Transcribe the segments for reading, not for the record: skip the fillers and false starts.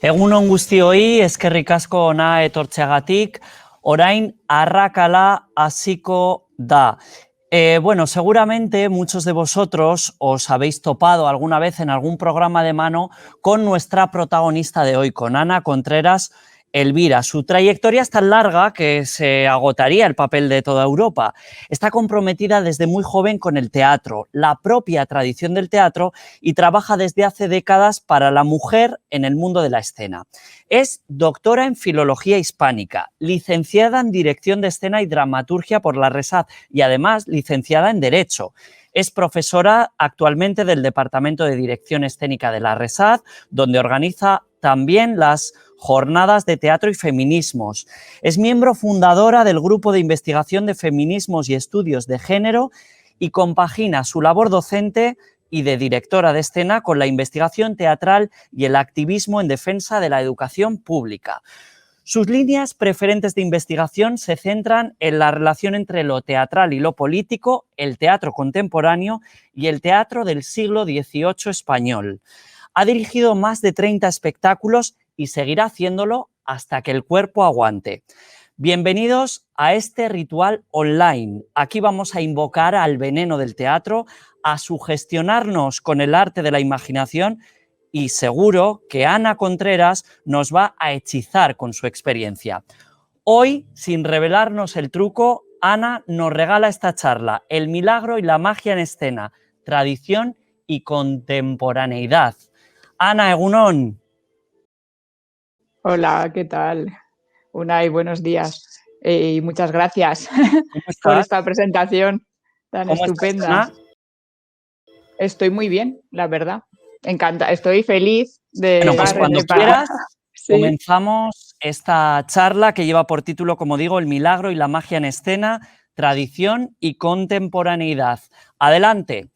Egunon guztioi, eskerrik asko hona etortzeagatik, orain arrakala hasiko da. Bueno, seguramente muchos de vosotros os habéis topado alguna vez en algún programa de mano con nuestra protagonista de hoy, con Ana Contreras Elvira. Su trayectoria es tan larga que se agotaría el papel de toda Europa. Está comprometida desde muy joven con el teatro, la propia tradición del teatro, y trabaja desde hace décadas para la mujer en el mundo de la escena. Es doctora en Filología Hispánica, licenciada en Dirección de Escena y Dramaturgia por la RESAD y además licenciada en Derecho. Es profesora actualmente del Departamento de Dirección Escénica de la RESAD, donde organiza también las jornadas de teatro y feminismos. Es miembro fundadora del Grupo de Investigación de Feminismos y Estudios de Género y compagina su labor docente y de directora de escena con la investigación teatral y el activismo en defensa de la educación pública. Sus líneas preferentes de investigación se centran en la relación entre lo teatral y lo político, el teatro contemporáneo y el teatro del siglo XVIII español. Ha dirigido más de 30 espectáculos y seguirá haciéndolo hasta que el cuerpo aguante. Bienvenidos a este ritual online. Aquí vamos a invocar al veneno del teatro, a sugestionarnos con el arte de la imaginación y seguro que Ana Contreras nos va a hechizar con su experiencia. Hoy, sin revelarnos el truco, Ana nos regala esta charla, El milagro y la magia en escena, tradición y contemporaneidad. Ana, egunon. Hola, ¿qué tal? Unai, buenos días y muchas gracias ¿Cómo por estás? esta presentación tan ¿Cómo estás, estupenda. Ana? Estoy muy bien, la verdad. Estoy feliz de Bueno, pues estar cuando preparada. quieras Sí. comenzamos esta charla que lleva por título, como digo, El milagro y la magia en escena, tradición y contemporaneidad. Adelante.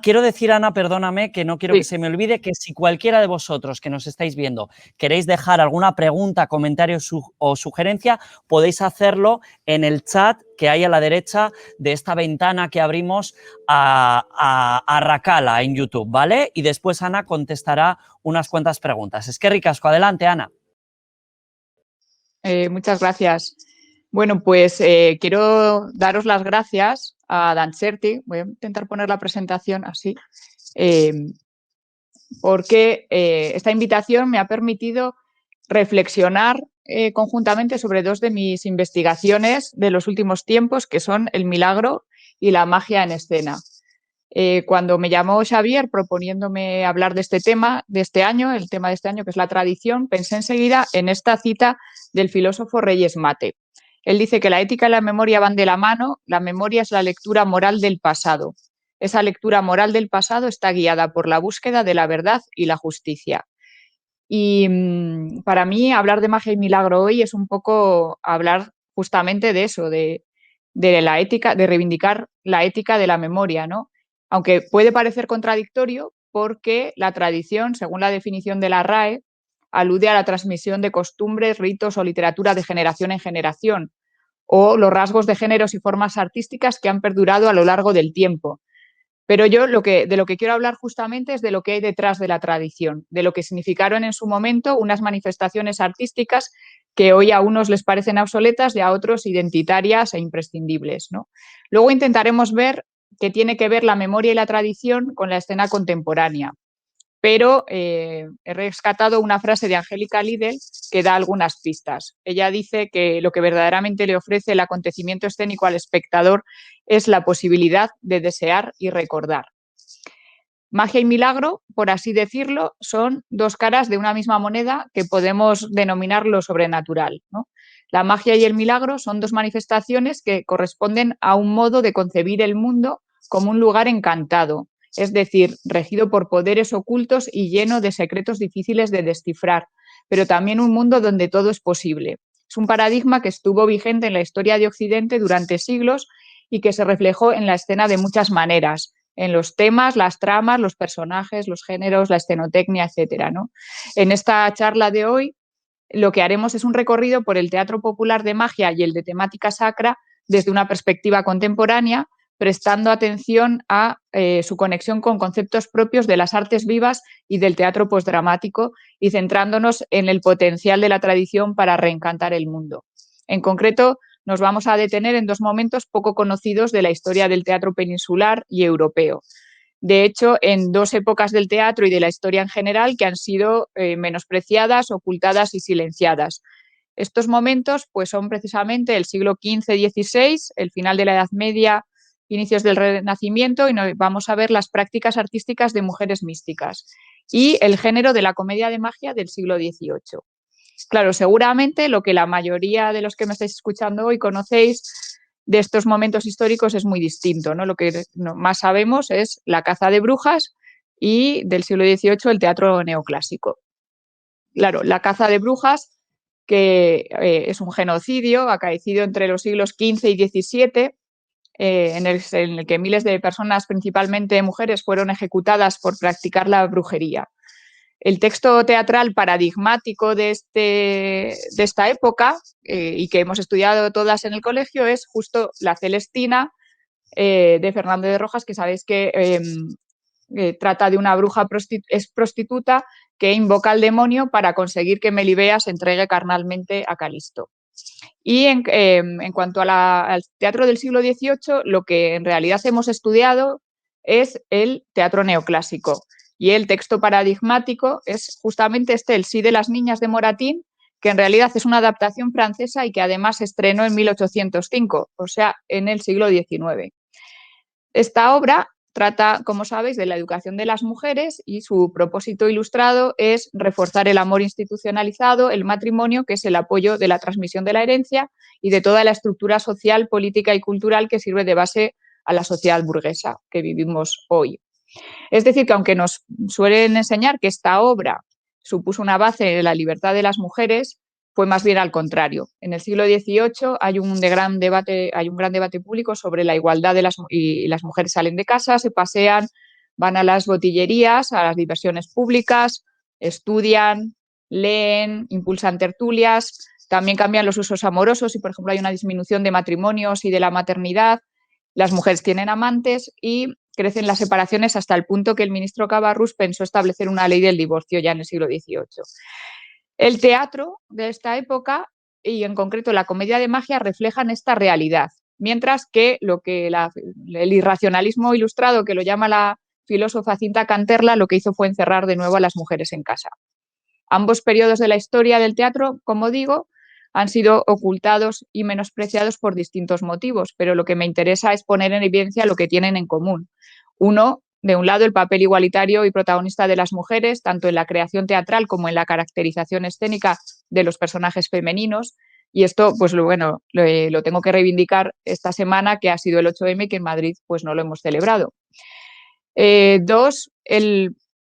Quiero decir, Ana, perdóname, que no quiero que se me olvide, que si cualquiera de vosotros que nos estáis viendo queréis dejar alguna pregunta, comentario o sugerencia, podéis hacerlo en el chat que hay a la derecha de esta ventana que abrimos a Rakala en YouTube, ¿vale? Y después Ana contestará unas cuantas preguntas. Eskerrik asko, adelante, Ana. Muchas gracias. Bueno, pues quiero daros las gracias a Dancerti. Voy a intentar poner la presentación así, porque esta invitación me ha permitido reflexionar conjuntamente sobre dos de mis investigaciones de los últimos tiempos, que son el milagro y la magia en escena. Cuando me llamó Xavier proponiéndome hablar de este tema de este año, el tema de este año que es la tradición, pensé enseguida en esta cita del filósofo Reyes Mate. Él dice que la ética y la memoria van de la mano, la memoria es la lectura moral del pasado. Esa lectura moral del pasado está guiada por la búsqueda de la verdad y la justicia. Y para mí hablar de magia y milagro hoy es un poco hablar justamente de eso, de la ética, de reivindicar la ética de la memoria, ¿no? Aunque puede parecer contradictorio porque la tradición, según la definición de la RAE, alude a la transmisión de costumbres, ritos o literatura de generación en generación, o los rasgos de géneros y formas artísticas que han perdurado a lo largo del tiempo. Pero yo de lo que quiero hablar justamente es de lo que hay detrás de la tradición, de lo que significaron en su momento unas manifestaciones artísticas que hoy a unos les parecen obsoletas y a otros identitarias e imprescindibles, ¿no? Luego intentaremos ver qué tiene que ver la memoria y la tradición con la escena contemporánea. Pero he rescatado una frase de Angélica Lidl que da algunas pistas. Ella dice que lo que verdaderamente le ofrece el acontecimiento escénico al espectador es la posibilidad de desear y recordar. Magia y milagro, por así decirlo, son dos caras de una misma moneda que podemos denominar lo sobrenatural, ¿no? La magia y el milagro son dos manifestaciones que corresponden a un modo de concebir el mundo como un lugar encantado, es decir, regido por poderes ocultos y lleno de secretos difíciles de descifrar, pero también un mundo donde todo es posible. Es un paradigma que estuvo vigente en la historia de Occidente durante siglos y que se reflejó en la escena de muchas maneras, en los temas, las tramas, los personajes, los géneros, la escenotecnia, etcétera, ¿no? En esta charla de hoy lo que haremos es un recorrido por el teatro popular de magia y el de temática sacra desde una perspectiva contemporánea prestando atención a su conexión con conceptos propios de las artes vivas y del teatro postdramático y centrándonos en el potencial de la tradición para reencantar el mundo. En concreto, nos vamos a detener en dos momentos poco conocidos de la historia del teatro peninsular y europeo. De hecho, en dos épocas del teatro y de la historia en general que han sido menospreciadas, ocultadas y silenciadas. Estos momentos pues, son precisamente el siglo XV-XVI, el final de la Edad Media, inicios del Renacimiento, y vamos a ver las prácticas artísticas de mujeres místicas y el género de la comedia de magia del siglo XVIII. Claro, seguramente lo que la mayoría de los que me estáis escuchando hoy conocéis de estos momentos históricos es muy distinto, ¿no? Lo que más sabemos es la caza de brujas y del siglo XVIII el teatro neoclásico. Claro, la caza de brujas, que es un genocidio acaecido entre los siglos XV y XVII, en el que miles de personas, principalmente mujeres, fueron ejecutadas por practicar la brujería. El texto teatral paradigmático de esta época y que hemos estudiado todas en el colegio es justo La Celestina de Fernando de Rojas, que sabéis que trata de una bruja prostituta que invoca al demonio para conseguir que Melibea se entregue carnalmente a Calisto. Y en cuanto al teatro del siglo XVIII, lo que en realidad hemos estudiado es el teatro neoclásico. Y el texto paradigmático es justamente El sí de las niñas de Moratín, que en realidad es una adaptación francesa y que además se estrenó en 1805, o sea, en el siglo XIX. Esta obra trata, como sabéis, de la educación de las mujeres y su propósito ilustrado es reforzar el amor institucionalizado, el matrimonio, que es el apoyo de la transmisión de la herencia y de toda la estructura social, política y cultural que sirve de base a la sociedad burguesa que vivimos hoy. Es decir, que aunque nos suelen enseñar que esta obra supuso una base en la libertad de las mujeres, fue más bien al contrario. En el siglo XVIII hay un gran debate público sobre la igualdad de las mujeres salen de casa, se pasean, van a las botillerías, a las diversiones públicas, estudian, leen, impulsan tertulias, también cambian los usos amorosos y, por ejemplo, hay una disminución de matrimonios y de la maternidad. Las mujeres tienen amantes y crecen las separaciones hasta el punto que el ministro Cabarrús pensó establecer una ley del divorcio ya en el siglo XVIII. El teatro de esta época y en concreto la comedia de magia reflejan esta realidad, mientras que el irracionalismo ilustrado, que lo llama la filósofa Cinta Canterla, lo que hizo fue encerrar de nuevo a las mujeres en casa. Ambos periodos de la historia del teatro, como digo, han sido ocultados y menospreciados por distintos motivos, pero lo que me interesa es poner en evidencia lo que tienen en común. Uno, de un lado, el papel igualitario y protagonista de las mujeres, tanto en la creación teatral como en la caracterización escénica de los personajes femeninos. Y esto, pues bueno, lo tengo que reivindicar esta semana, que ha sido el 8M, que en Madrid pues no lo hemos celebrado. Dos,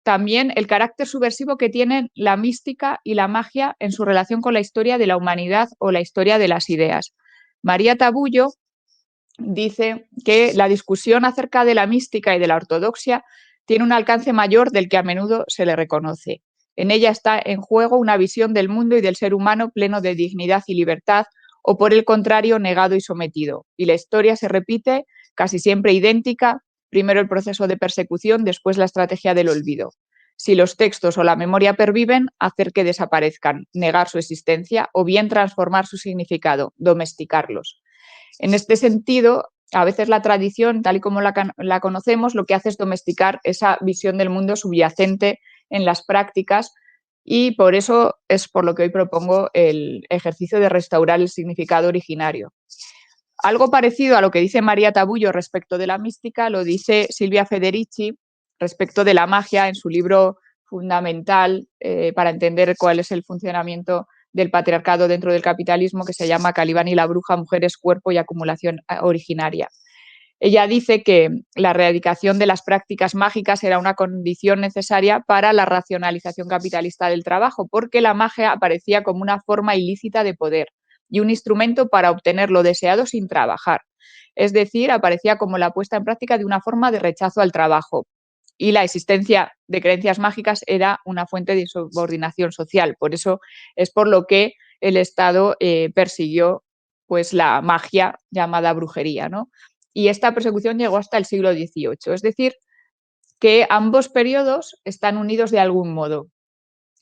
también el carácter subversivo que tienen la mística y la magia en su relación con la historia de la humanidad o la historia de las ideas. María Tabullo dice que la discusión acerca de la mística y de la ortodoxia tiene un alcance mayor del que a menudo se le reconoce. En ella está en juego una visión del mundo y del ser humano pleno de dignidad y libertad, o por el contrario, negado y sometido. Y la historia se repite casi siempre idéntica, primero el proceso de persecución, después la estrategia del olvido. Si los textos o la memoria perviven, hacer que desaparezcan, negar su existencia o bien transformar su significado, domesticarlos. En este sentido, a veces la tradición, tal y como la conocemos, lo que hace es domesticar esa visión del mundo subyacente en las prácticas, y por eso es por lo que hoy propongo el ejercicio de restaurar el significado originario. Algo parecido a lo que dice María Tabullo respecto de la mística lo dice Silvia Federici respecto de la magia en su libro fundamental para entender cuál es el funcionamiento del patriarcado dentro del capitalismo, que se llama Calibán y la bruja, mujeres, cuerpo y acumulación originaria. Ella dice que la erradicación de las prácticas mágicas era una condición necesaria para la racionalización capitalista del trabajo, porque la magia aparecía como una forma ilícita de poder y un instrumento para obtener lo deseado sin trabajar. Es decir, aparecía como la puesta en práctica de una forma de rechazo al trabajo. Y la existencia de creencias mágicas era una fuente de subordinación social. Por eso es por lo que el Estado persiguió pues, la magia llamada brujería, ¿no? y esta persecución llegó hasta el siglo XVIII. Es decir, que ambos periodos están unidos de algún modo.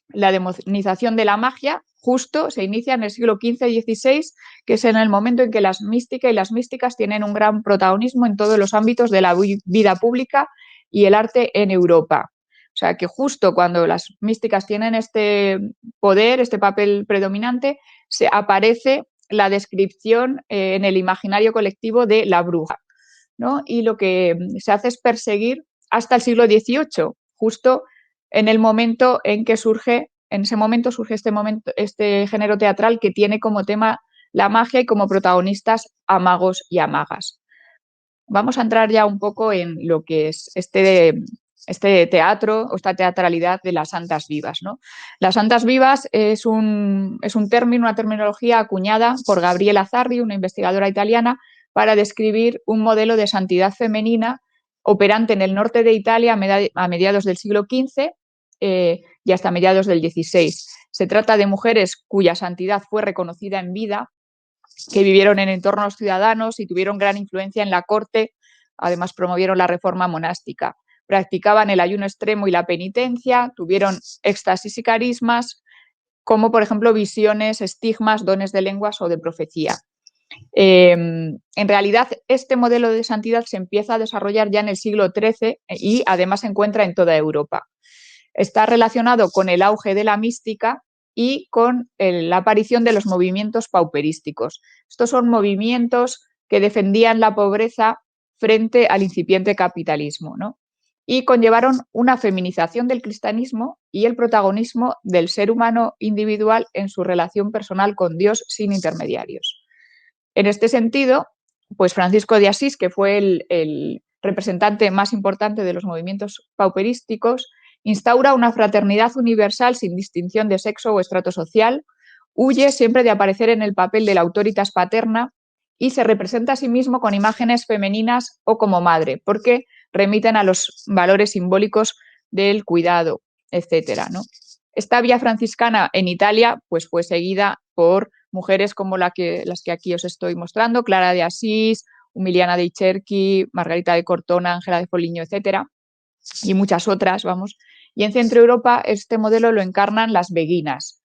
La demonización de la magia justo se inicia en el siglo XV y XVI, que es en el momento en que las místicas y las místicas tienen un gran protagonismo en todos los ámbitos de la vida pública y el arte en Europa. O sea que justo cuando las místicas tienen este poder, este papel predominante, se aparece la descripción en el imaginario colectivo de la bruja, ¿no? Y lo que se hace es perseguir hasta el siglo XVIII, justo en el momento en que surge, en ese momento surge este género teatral que tiene como tema la magia y como protagonistas a magos y a magas. Vamos a entrar ya un poco en lo que es este teatro o esta teatralidad de las santas vivas, ¿no? Las santas vivas es un término, una terminología acuñada por Gabriela Zarri, una investigadora italiana, para describir un modelo de santidad femenina operante en el norte de Italia a mediados del siglo XV y hasta mediados del XVI. Se trata de mujeres cuya santidad fue reconocida en vida, que vivieron en entornos ciudadanos y tuvieron gran influencia en la corte, además promovieron la reforma monástica. Practicaban el ayuno extremo y la penitencia, tuvieron éxtasis y carismas, como por ejemplo visiones, estigmas, dones de lenguas o de profecía. En realidad, este modelo de santidad se empieza a desarrollar ya en el siglo XIII y además se encuentra en toda Europa. Está relacionado con el auge de la mística y con la aparición de los movimientos pauperísticos. Estos son movimientos que defendían la pobreza frente al incipiente capitalismo, ¿no? Y conllevaron una feminización del cristianismo y el protagonismo del ser humano individual en su relación personal con Dios sin intermediarios. En este sentido, pues Francisco de Asís, que fue el representante más importante de los movimientos pauperísticos, instaura una fraternidad universal sin distinción de sexo o estrato social, huye siempre de aparecer en el papel de la autoritas paterna y se representa a sí mismo con imágenes femeninas o como madre, porque remiten a los valores simbólicos del cuidado, etcétera, ¿no? Esta vía franciscana en Italia pues fue seguida por mujeres como las que aquí os estoy mostrando, Clara de Asís, Humiliana de Cherqui, Margarita de Cortona, Ángela de Foligno, etcétera, y muchas otras, vamos. Y en Centro Europa este modelo lo encarnan las beguinas.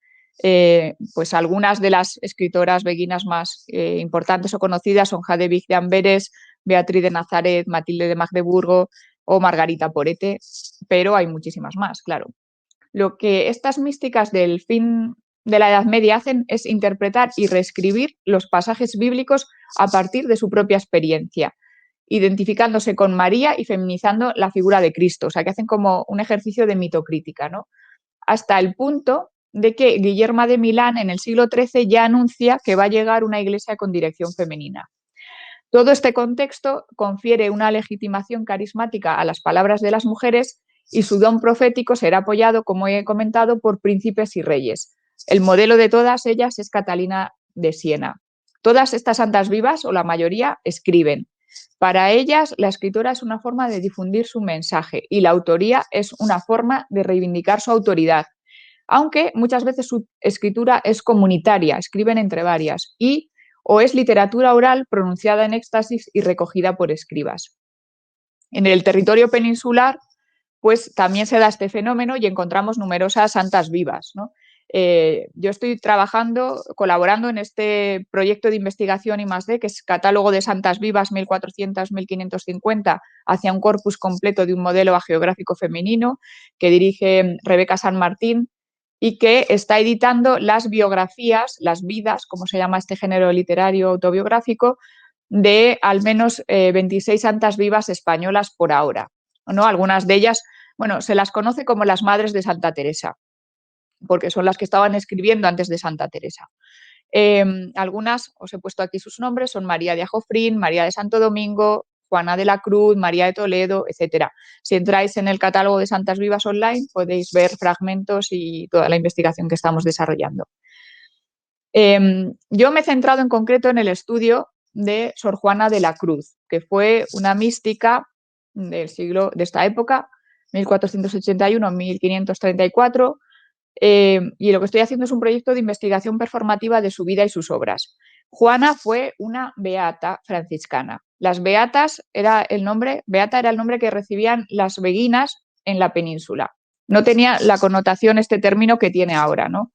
Pues algunas de las escritoras beguinas más importantes o conocidas son Jadevig de Amberes, Beatriz de Nazaret, Matilde de Magdeburgo o Margarita Porete, pero hay muchísimas más, claro. Lo que estas místicas del fin de la Edad Media hacen es interpretar y reescribir los pasajes bíblicos a partir de su propia experiencia, identificándose con María y feminizando la figura de Cristo, o sea que hacen como un ejercicio de mitocrítica, ¿no? Hasta el punto de que Guillermo de Milán en el siglo XIII ya anuncia que va a llegar una iglesia con dirección femenina. Todo este contexto confiere una legitimación carismática a las palabras de las mujeres y su don profético será apoyado, como he comentado, por príncipes y reyes. El modelo de todas ellas es Catalina de Siena. Todas estas santas vivas, o la mayoría, escriben. Para ellas, la escritura es una forma de difundir su mensaje y la autoría es una forma de reivindicar su autoridad, aunque muchas veces su escritura es comunitaria, escriben entre varias, o es literatura oral pronunciada en éxtasis y recogida por escribas. En el territorio peninsular, pues también se da este fenómeno y encontramos numerosas santas vivas, ¿no? Yo estoy colaborando en este proyecto de investigación I+D, que es Catálogo de Santas Vivas 1400-1550, hacia un corpus completo de un modelo hagiográfico femenino, que dirige Rebeca San Martín y que está editando las biografías, las vidas, como se llama este género literario autobiográfico, de al menos 26 santas vivas españolas por ahora, ¿no? Algunas de ellas, bueno, se las conoce como las madres de Santa Teresa, porque son las que estaban escribiendo antes de Santa Teresa. Algunas, os he puesto aquí sus nombres, son María de Ajofrín, María de Santo Domingo, Juana de la Cruz, María de Toledo, etcétera. Si entráis en el catálogo de Santas Vivas online, podéis ver fragmentos y toda la investigación que estamos desarrollando. Yo me he centrado en concreto en el estudio de Sor Juana de la Cruz, que fue una mística de esta época, 1481-1534, y lo que estoy haciendo es un proyecto de investigación performativa de su vida y sus obras. Juana fue una beata franciscana. Las beatas beata era el nombre que recibían las beguinas en la península. No tenía la connotación este término que tiene ahora, ¿no?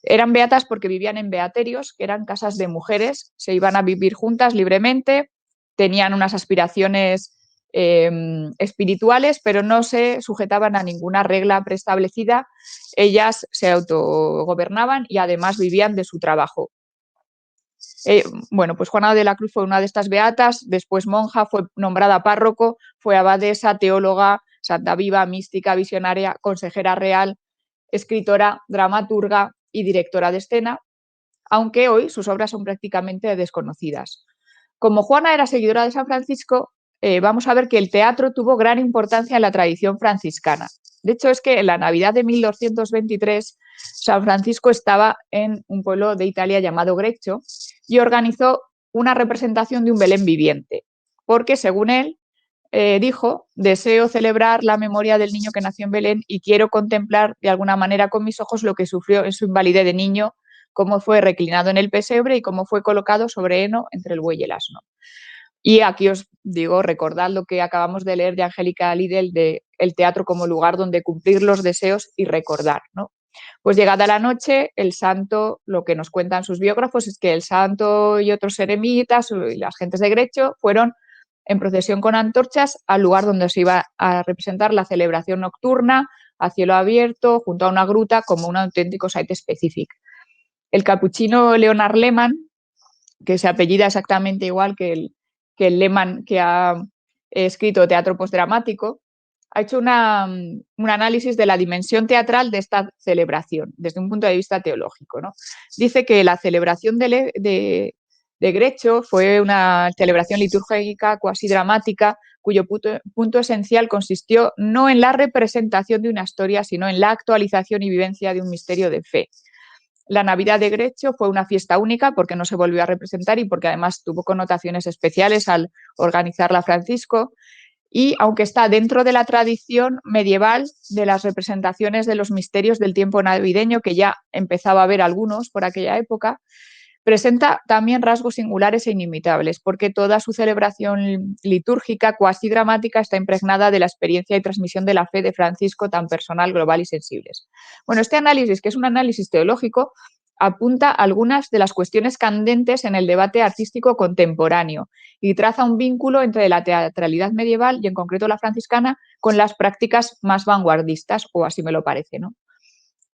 Eran beatas porque vivían en beaterios, que eran casas de mujeres, se iban a vivir juntas libremente, tenían unas aspiraciones espirituales, pero no se sujetaban a ninguna regla preestablecida. Ellas se autogobernaban y además vivían de su trabajo. Bueno, pues Juana de la Cruz fue una de estas beatas, después monja, fue nombrada párroco, fue abadesa, teóloga, santa viva, mística, visionaria, consejera real, escritora, dramaturga y directora de escena, aunque hoy sus obras son prácticamente desconocidas. Como Juana era seguidora de San Francisco, vamos a ver que el teatro tuvo gran importancia en la tradición franciscana. De hecho, es que en la Navidad de 1223, San Francisco estaba en un pueblo de Italia llamado Greccio y organizó una representación de un Belén viviente, porque según él dijo, deseo celebrar la memoria del niño que nació en Belén y quiero contemplar de alguna manera con mis ojos lo que sufrió en su invalidez de niño, cómo fue reclinado en el pesebre y cómo fue colocado sobre heno entre el buey y el asno. Y aquí os digo, recordad lo que acabamos de leer de Angélica Lidl de el teatro como lugar donde cumplir los deseos y recordar, ¿no? Pues llegada la noche, el santo, lo que nos cuentan sus biógrafos es que el santo y otros eremitas y las gentes de Greccio fueron en procesión con antorchas al lugar donde se iba a representar la celebración nocturna, a cielo abierto, junto a una gruta, como un auténtico site específico. El capuchino Leonard Lehmann, que se apellida exactamente igual que el Lehmann que ha escrito Teatro Postdramático, ha hecho un análisis de la dimensión teatral de esta celebración desde un punto de vista teológico, ¿no? Dice que la celebración de Greccio fue una celebración litúrgica cuasi dramática cuyo punto esencial consistió no en la representación de una historia, sino en la actualización y vivencia de un misterio de fe. La Navidad de Greccio fue una fiesta única porque no se volvió a representar y porque además tuvo connotaciones especiales al organizarla Francisco. Y aunque está dentro de la tradición medieval de las representaciones de los misterios del tiempo navideño, que ya empezaba a haber algunos por aquella época, presenta también rasgos singulares e inimitables, porque toda su celebración litúrgica, cuasi dramática, está impregnada de la experiencia y transmisión de la fe de Francisco, tan personal, global y sensibles. Bueno, este análisis, que es un análisis teológico, apunta algunas de las cuestiones candentes en el debate artístico contemporáneo y traza un vínculo entre la teatralidad medieval y en concreto la franciscana con las prácticas más vanguardistas, o así me lo parece, ¿no?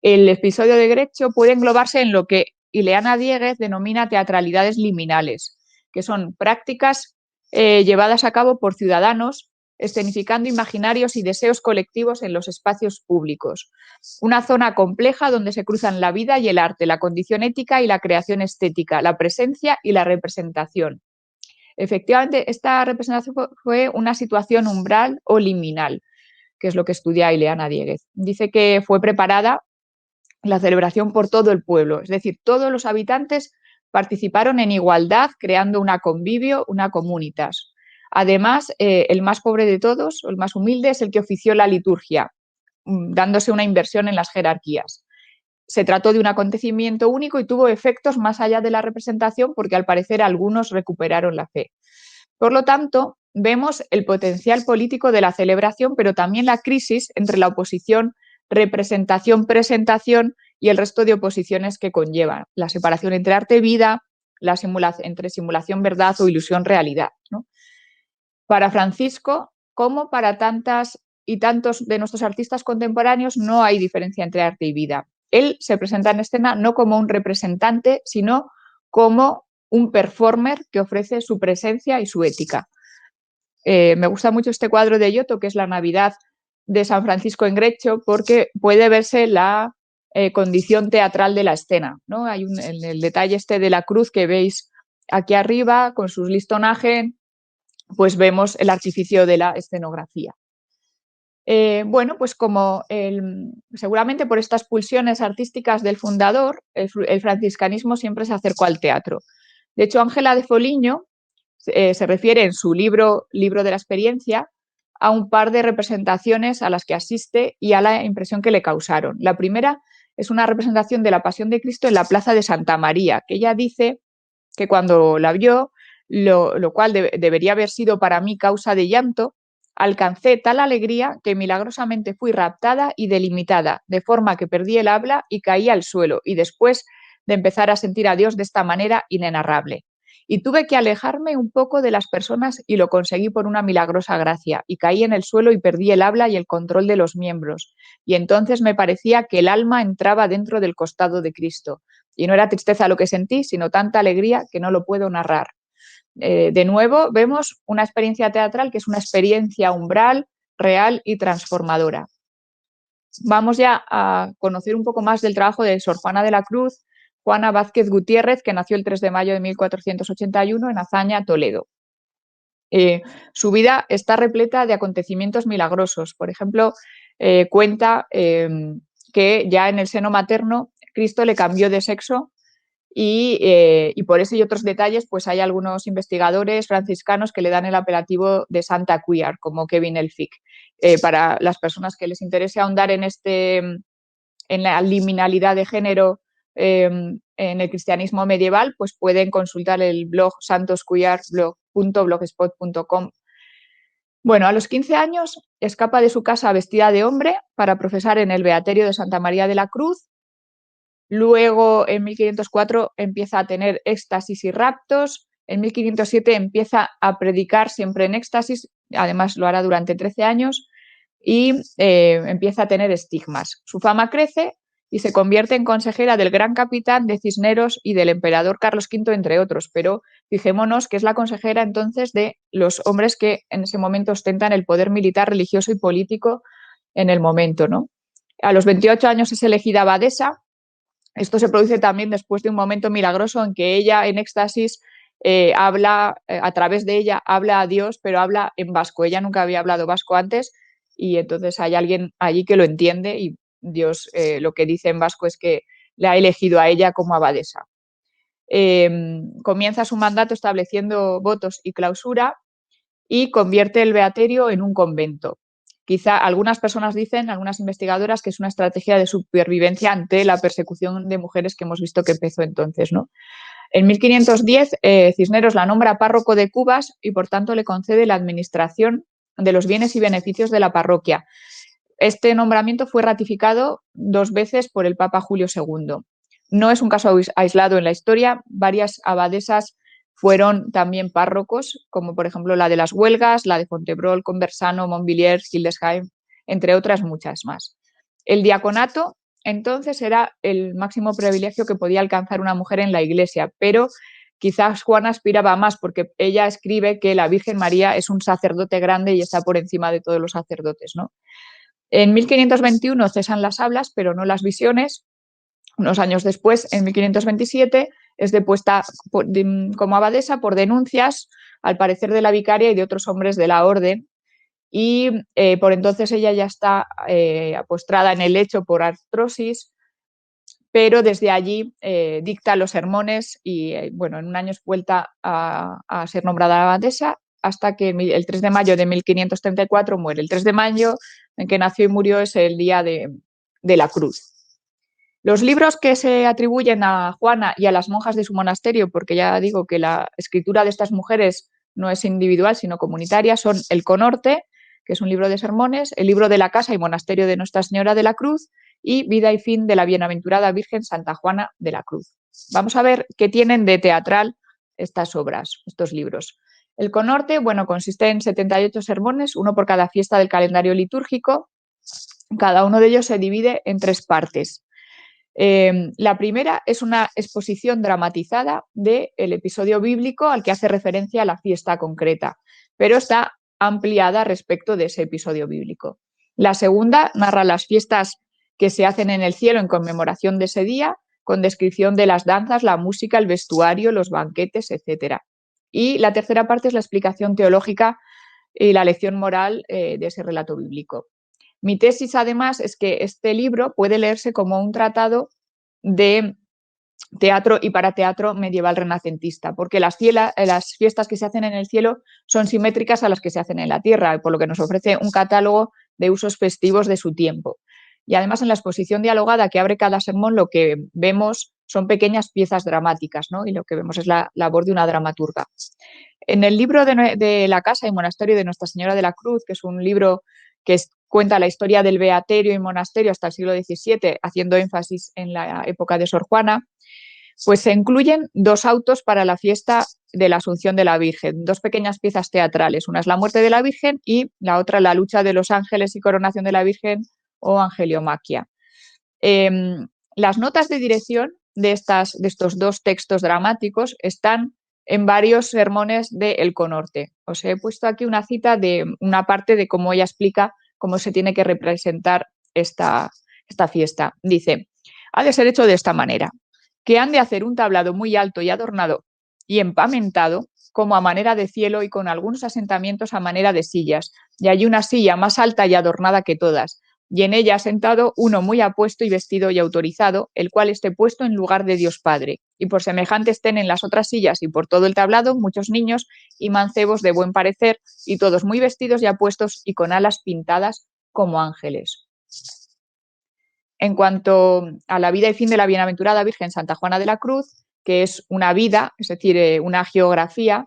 El episodio de Greccio puede englobarse en lo que Ileana Dieguez denomina teatralidades liminales, que son prácticas llevadas a cabo por ciudadanos escenificando imaginarios y deseos colectivos en los espacios públicos. Una zona compleja donde se cruzan la vida y el arte, la condición ética y la creación estética, la presencia y la representación. Efectivamente, esta representación fue una situación umbral o liminal, que es lo que estudia Ileana Dieguez. Dice que fue preparada la celebración por todo el pueblo, es decir, todos los habitantes participaron en igualdad, creando una convivio, una comunitas. Además, el más pobre de todos, o el más humilde, es el que ofició la liturgia, dándose una inversión en las jerarquías. Se trató de un acontecimiento único y tuvo efectos más allá de la representación porque al parecer algunos recuperaron la fe. Por lo tanto, vemos el potencial político de la celebración, pero también la crisis entre la oposición, representación, presentación y el resto de oposiciones que conllevan. La separación entre arte y vida, entre simulación verdad o ilusión realidad, ¿no? Para Francisco, como para tantas y tantos de nuestros artistas contemporáneos, no hay diferencia entre arte y vida. Él se presenta en escena no como un representante, sino como un performer que ofrece su presencia y su ética. Me gusta mucho este cuadro de Giotto, que es la Navidad de San Francisco en Greccio, porque puede verse la condición teatral de la escena, ¿no? Hay en el detalle este de la cruz que veis aquí arriba, con sus listonajes, pues vemos el artificio de la escenografía. Bueno, pues como seguramente por estas pulsiones artísticas del fundador, el franciscanismo siempre se acercó al teatro. De hecho, Ángela de Foligno se refiere en su libro de la experiencia a un par de representaciones a las que asiste y a la impresión que le causaron. La primera es una representación de la Pasión de Cristo en la Plaza de Santa María, que ella dice que cuando la vio, lo cual debería haber sido para mí causa de llanto, alcancé tal alegría que milagrosamente fui raptada y delimitada, de forma que perdí el habla y caí al suelo, y después de empezar a sentir a Dios de esta manera inenarrable. Y tuve que alejarme un poco de las personas y lo conseguí por una milagrosa gracia, y caí en el suelo y perdí el habla y el control de los miembros. Y entonces me parecía que el alma entraba dentro del costado de Cristo. Y no era tristeza lo que sentí, sino tanta alegría que no lo puedo narrar. De nuevo, vemos una experiencia teatral que es una experiencia umbral, real y transformadora. Vamos ya a conocer un poco más del trabajo de Sor Juana de la Cruz, Juana Vázquez Gutiérrez, que nació el 3 de mayo de 1481 en Azaña, Toledo. Su vida está repleta de acontecimientos milagrosos. Por ejemplo, cuenta que ya en el seno materno Cristo le cambió de sexo y por ese y otros detalles, pues hay algunos investigadores franciscanos que le dan el apelativo de Santa Queer, como Kevin Elphick. Para las personas que les interese ahondar en la liminalidad de género en el cristianismo medieval, pues pueden consultar el blog santosqueer.blogspot.com. Bueno, a los 15 años escapa de su casa vestida de hombre para profesar en el Beaterio de Santa María de la Cruz. Luego, en 1504, empieza a tener éxtasis y raptos. En 1507 empieza a predicar siempre en éxtasis, además lo hará durante 13 años, y empieza a tener estigmas. Su fama crece y se convierte en consejera del gran capitán de Cisneros y del emperador Carlos V, entre otros. Pero fijémonos que es la consejera entonces de los hombres que en ese momento ostentan el poder militar, religioso y político en el momento, ¿no? A los 28 años es elegida abadesa. Esto se produce también después de un momento milagroso en que ella, en éxtasis, habla, a través de ella, habla a Dios, pero habla en vasco. Ella nunca había hablado vasco antes y entonces hay alguien allí que lo entiende y Dios lo que dice en vasco es que le ha elegido a ella como abadesa. Comienza su mandato estableciendo votos y clausura y convierte el beaterio en un convento. Quizá algunas personas dicen, algunas investigadoras, que es una estrategia de supervivencia ante la persecución de mujeres que hemos visto que empezó entonces, ¿no? En 1510, Cisneros la nombra párroco de Cubas y por tanto le concede la administración de los bienes y beneficios de la parroquia. Este nombramiento fue ratificado 2 veces por el Papa Julio II. No es un caso aislado en la historia, varias abadesas fueron también párrocos, como por ejemplo la de las Huelgas, la de Fontebrol, Conversano, Montbéliard, Hildesheim, entre otras muchas más. El diaconato entonces era el máximo privilegio que podía alcanzar una mujer en la iglesia, pero quizás Juana aspiraba más porque ella escribe que la Virgen María es un sacerdote grande y está por encima de todos los sacerdotes, ¿no? En 1521 cesan las hablas, pero no las visiones. Unos años después, en 1527, es depuesta como abadesa por denuncias, al parecer de la vicaria y de otros hombres de la orden. Y por entonces ella ya está postrada en el lecho por artrosis, pero desde allí dicta los sermones y, bueno, en un año es vuelta a ser nombrada abadesa hasta que el 3 de mayo de 1534 muere. El 3 de mayo en que nació y murió es el día de la cruz. Los libros que se atribuyen a Juana y a las monjas de su monasterio, porque ya digo que la escritura de estas mujeres no es individual, sino comunitaria, son El Conorte, que es un libro de sermones, el libro de la casa y monasterio de Nuestra Señora de la Cruz y Vida y fin de la Bienaventurada Virgen Santa Juana de la Cruz. Vamos a ver qué tienen de teatral estas obras, estos libros. El Conorte, bueno, consiste en 78 sermones, uno por cada fiesta del calendario litúrgico. Cada uno de ellos se divide en 3 partes. La primera es una exposición dramatizada del episodio bíblico al que hace referencia a la fiesta concreta, pero está ampliada respecto de ese episodio bíblico. La segunda narra las fiestas que se hacen en el cielo en conmemoración de ese día, con descripción de las danzas, la música, el vestuario, los banquetes, etc. Y la tercera parte es la explicación teológica y la lección moral de ese relato bíblico. Mi tesis, además, es que este libro puede leerse como un tratado de teatro y para teatro medieval renacentista, porque las fiestas que se hacen en el cielo son simétricas a las que se hacen en la tierra, por lo que nos ofrece un catálogo de usos festivos de su tiempo. Y además, en la exposición dialogada que abre cada sermón, lo que vemos son pequeñas piezas dramáticas, ¿no? Y lo que vemos es la labor de una dramaturga. En el libro de la casa y monasterio de Nuestra Señora de la Cruz, que es un libro que cuenta la historia del beaterio y monasterio hasta el siglo XVII, haciendo énfasis en la época de Sor Juana, pues se incluyen 2 autos para la fiesta de la Asunción de la Virgen, 2 pequeñas piezas teatrales. Una es la muerte de la Virgen y la otra la lucha de los ángeles y coronación de la Virgen o Angeliomaquia. Las notas de dirección de estos 2 textos dramáticos están en varios sermones de El Conorte. Os he puesto aquí una cita de una parte de cómo ella explica cómo se tiene que representar esta fiesta. Dice, ha de ser hecho de esta manera, que han de hacer un tablado muy alto y adornado y empamentado, como a manera de cielo y con algunos asentamientos a manera de sillas, y hay una silla más alta y adornada que todas, y en ella sentado uno muy apuesto y vestido y autorizado, el cual esté puesto en lugar de Dios Padre, y por semejante estén en las otras sillas y por todo el tablado muchos niños y mancebos de buen parecer, y todos muy vestidos y apuestos y con alas pintadas como ángeles. En cuanto a la vida y fin de la bienaventurada Virgen Santa Juana de la Cruz, que es una vida, es decir, una geografía,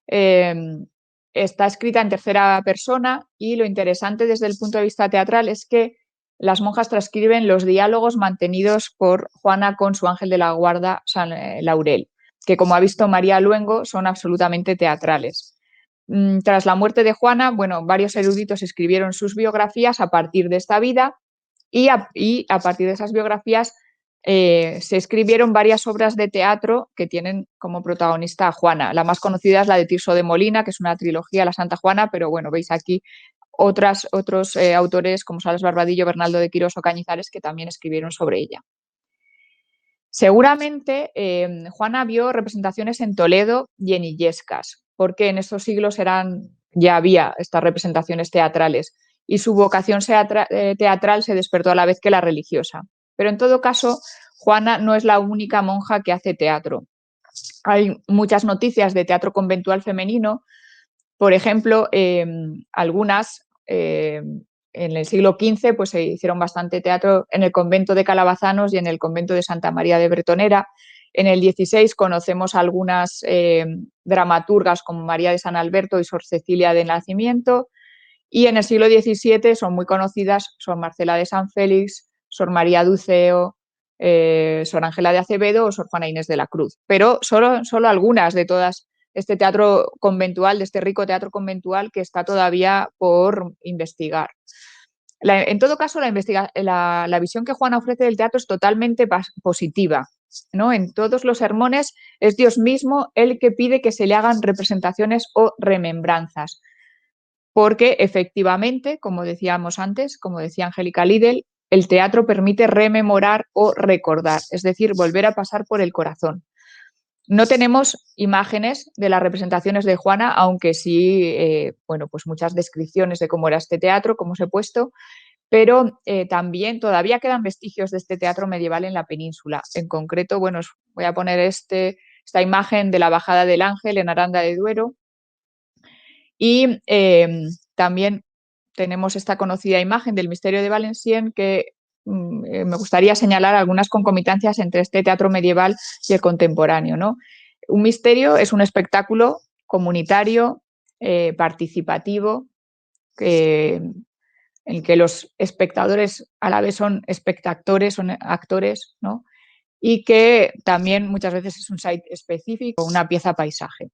está escrita en tercera persona y lo interesante desde el punto de vista teatral es que las monjas transcriben los diálogos mantenidos por Juana con su ángel de la guarda, San Laurel, que como ha visto María Luengo son absolutamente teatrales. Tras la muerte de Juana, bueno, varios eruditos escribieron sus biografías a partir de esta vida y a partir de esas biografías se escribieron varias obras de teatro que tienen como protagonista a Juana. La más conocida es la de Tirso de Molina, que es una trilogía, La Santa Juana, pero bueno, veis aquí otros autores como Sales Barbadillo, Bernaldo de Quirós o Cañizares que también escribieron sobre ella. Seguramente Juana vio representaciones en Toledo y en Illescas, porque en estos siglos ya había estas representaciones teatrales y su vocación teatral se despertó a la vez que la religiosa. Pero en todo caso, Juana no es la única monja que hace teatro. Hay muchas noticias de teatro conventual femenino, por ejemplo, algunas en el siglo XV pues, se hicieron bastante teatro en el convento de Calabazanos y en el convento de Santa María de Bretonera. En el XVI conocemos algunas dramaturgas como María de San Alberto y Sor Cecilia de Nacimiento. Y en el siglo XVII son muy conocidas Sor Marcela de San Félix, Sor María Duceo, Sor Ángela de Acevedo o Sor Juana Inés de la Cruz. Pero solo algunas de todas este teatro conventual, de este rico teatro conventual que está todavía por investigar. En todo caso, la visión que Juana ofrece del teatro es totalmente positiva, ¿no? En todos los sermones es Dios mismo el que pide que se le hagan representaciones o remembranzas. Porque efectivamente, como decíamos antes, como decía Angélica Lidl, el teatro permite rememorar o recordar, es decir, volver a pasar por el corazón. No tenemos imágenes de las representaciones de Juana, aunque sí, bueno, pues muchas descripciones de cómo era este teatro, cómo se ha puesto, pero también todavía quedan vestigios de este teatro medieval en la península. En concreto, bueno, os voy a poner esta imagen de la bajada del Ángel en Aranda de Duero. Y también tenemos esta conocida imagen del Misterio de Valenciennes que me gustaría señalar algunas concomitancias entre este teatro medieval y el contemporáneo, ¿no? Un misterio es un espectáculo comunitario, participativo, en el que los espectadores a la vez son espectadores, son actores, ¿no? Y que también muchas veces es un site específico, una pieza paisaje.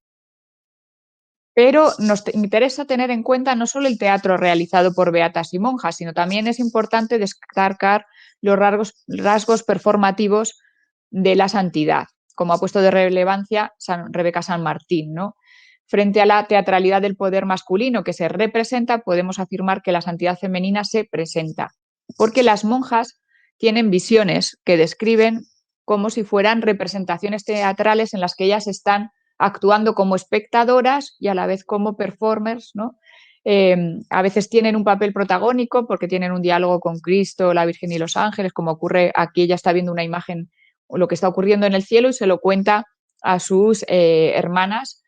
Pero nos interesa tener en cuenta no solo el teatro realizado por beatas y monjas, sino también es importante destacar los rasgos performativos de la santidad, como ha puesto de relevancia Rebeca San Martín, ¿no? Frente a la teatralidad del poder masculino que se representa, podemos afirmar que la santidad femenina se presenta, porque las monjas tienen visiones que describen como si fueran representaciones teatrales en las que ellas están actuando como espectadoras y a la vez como performers, ¿no? A veces tienen un papel protagónico porque tienen un diálogo con Cristo, la Virgen y los ángeles, como ocurre aquí, ella está viendo una imagen, lo que está ocurriendo en el cielo y se lo cuenta a sus hermanas.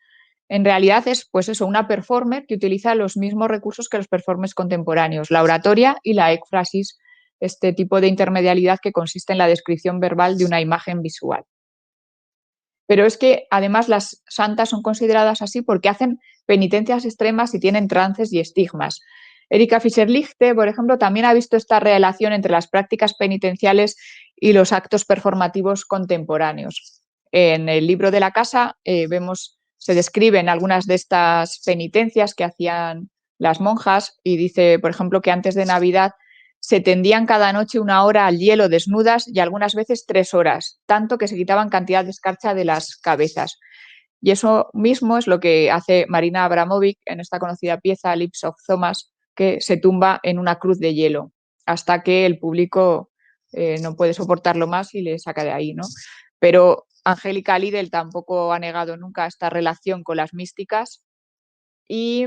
En realidad es, pues eso, una performer que utiliza los mismos recursos que los performers contemporáneos, la oratoria y la éfrasis este tipo de intermedialidad que consiste en la descripción verbal de una imagen visual. Pero es que además las santas son consideradas así porque hacen penitencias extremas y tienen trances y estigmas. Erika Fischer-Lichte, por ejemplo, también ha visto esta relación entre las prácticas penitenciales y los actos performativos contemporáneos. En el libro de la casa se describen algunas de estas penitencias que hacían las monjas y dice, por ejemplo, que antes de Navidad se tendían cada noche 1 hora al hielo desnudas y algunas veces 3 horas, tanto que se quitaban cantidad de escarcha de las cabezas. Y eso mismo es lo que hace Marina Abramovic en esta conocida pieza Lips of Thomas, que se tumba en una cruz de hielo hasta que el público no puede soportarlo más y le saca de ahí, ¿no? Pero Angélica Lidl tampoco ha negado nunca esta relación con las místicas y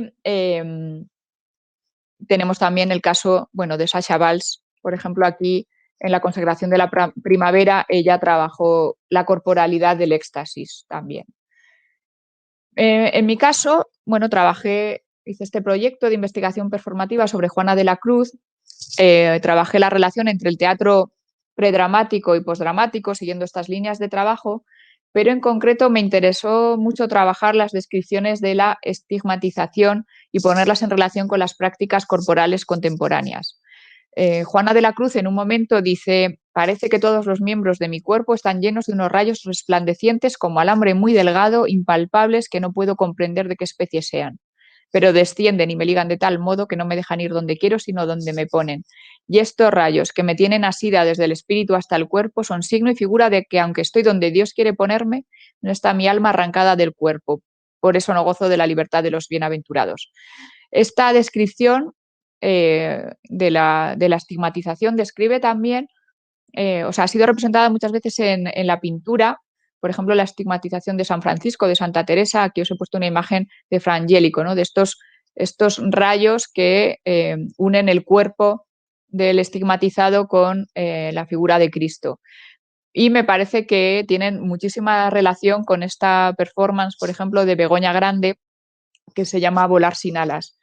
tenemos también el caso, bueno, de Sasha Valls, por ejemplo, aquí en la consagración de la primavera, ella trabajó la corporalidad del éxtasis también. En mi caso, bueno, hice este proyecto de investigación performativa sobre Juana de la Cruz, trabajé la relación entre el teatro predramático y postdramático, siguiendo estas líneas de trabajo, pero en concreto me interesó mucho trabajar las descripciones de la estigmatización y ponerlas en relación con las prácticas corporales contemporáneas. Juana de la Cruz en un momento dice: parece que todos los miembros de mi cuerpo están llenos de unos rayos resplandecientes como alambre muy delgado, impalpables, que no puedo comprender de qué especie sean, pero descienden y me ligan de tal modo que no me dejan ir donde quiero, sino donde me ponen. Y estos rayos que me tienen asida desde el espíritu hasta el cuerpo son signo y figura de que aunque estoy donde Dios quiere ponerme, no está mi alma arrancada del cuerpo. Por eso no gozo de la libertad de los bienaventurados. Esta descripción de la estigmatización describe también, ha sido representada muchas veces en la pintura, por ejemplo, la estigmatización de San Francisco, de Santa Teresa. Aquí os he puesto una imagen de Fra Angelico, ¿no? De estos rayos que unen el cuerpo del estigmatizado con la figura de Cristo. Y me parece que tienen muchísima relación con esta performance, por ejemplo, de Begoña Grande, que se llama Volar sin alas.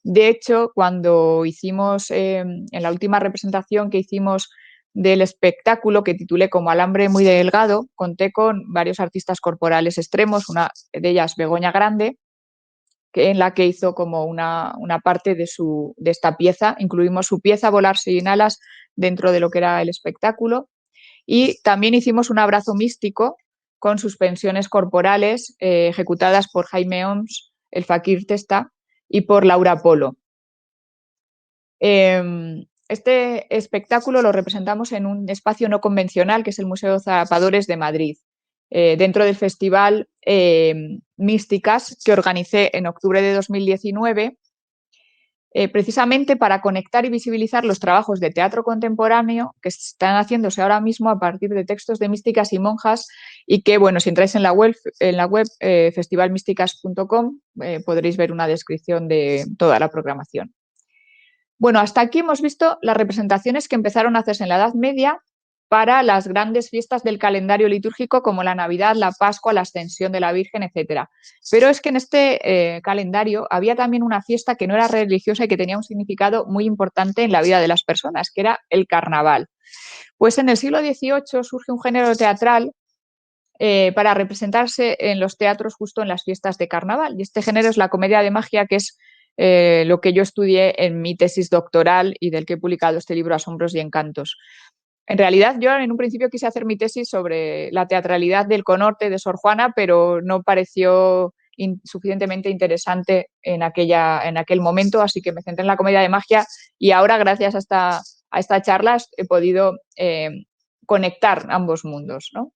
De hecho, cuando hicimos, en la última representación que hicimos del espectáculo, que titulé como Alambre muy delgado, conté con varios artistas corporales extremos, una de ellas Begoña Grande, en la que hizo como una parte de esta pieza. Incluimos su pieza Volar sin alas dentro de lo que era el espectáculo. Y también hicimos un abrazo místico con suspensiones corporales ejecutadas por Jaime Oms, el Fakir Testa, y por Laura Polo. Este espectáculo lo representamos en un espacio no convencional, que es el Museo Zapadores de Madrid, dentro del festival Místicas, que organicé en octubre de 2019, precisamente para conectar y visibilizar los trabajos de teatro contemporáneo que están haciéndose ahora mismo a partir de textos de místicas y monjas, y que, bueno, si entráis en la web festivalmísticas.com podréis ver una descripción de toda la programación. Bueno, hasta aquí hemos visto las representaciones que empezaron a hacerse en la Edad Media para las grandes fiestas del calendario litúrgico como la Navidad, la Pascua, la Ascensión de la Virgen, etc. Pero es que en este calendario había también una fiesta que no era religiosa y que tenía un significado muy importante en la vida de las personas, que era el carnaval. Pues en el siglo XVIII surge un género teatral para representarse en los teatros justo en las fiestas de carnaval. Y este género es la comedia de magia, que es lo que yo estudié en mi tesis doctoral y del que he publicado este libro, Asombros y Encantos. En realidad, yo en un principio quise hacer mi tesis sobre la teatralidad del conorte de Sor Juana, pero no pareció suficientemente interesante en aquel momento, así que me centré en la comedia de magia y ahora, gracias a esta charla, he podido conectar ambos mundos, ¿no?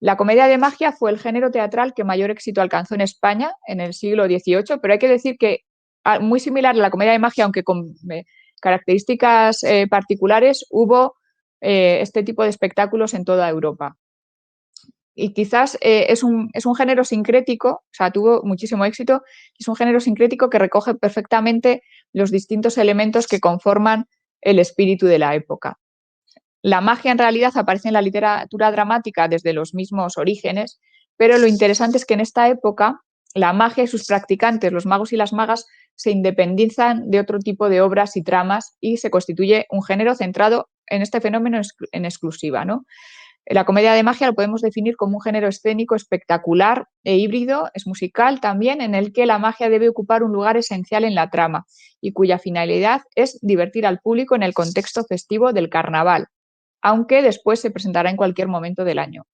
La comedia de magia fue el género teatral que mayor éxito alcanzó en España en el siglo XVIII, pero hay que decir que muy similar a la comedia de magia, aunque con características particulares, hubo este tipo de espectáculos en toda Europa. Y quizás es un género sincrético, o sea, tuvo muchísimo éxito, es un género sincrético que recoge perfectamente los distintos elementos que conforman el espíritu de la época. La magia en realidad aparece en la literatura dramática desde los mismos orígenes, pero lo interesante es que en esta época la magia y sus practicantes, los magos y las magas, se independizan de otro tipo de obras y tramas y se constituye un género centrado en este fenómeno en exclusiva, ¿no? La comedia de magia lo podemos definir como un género escénico espectacular e híbrido, es musical también, en el que la magia debe ocupar un lugar esencial en la trama y cuya finalidad es divertir al público en el contexto festivo del carnaval, aunque después se presentará en cualquier momento del año.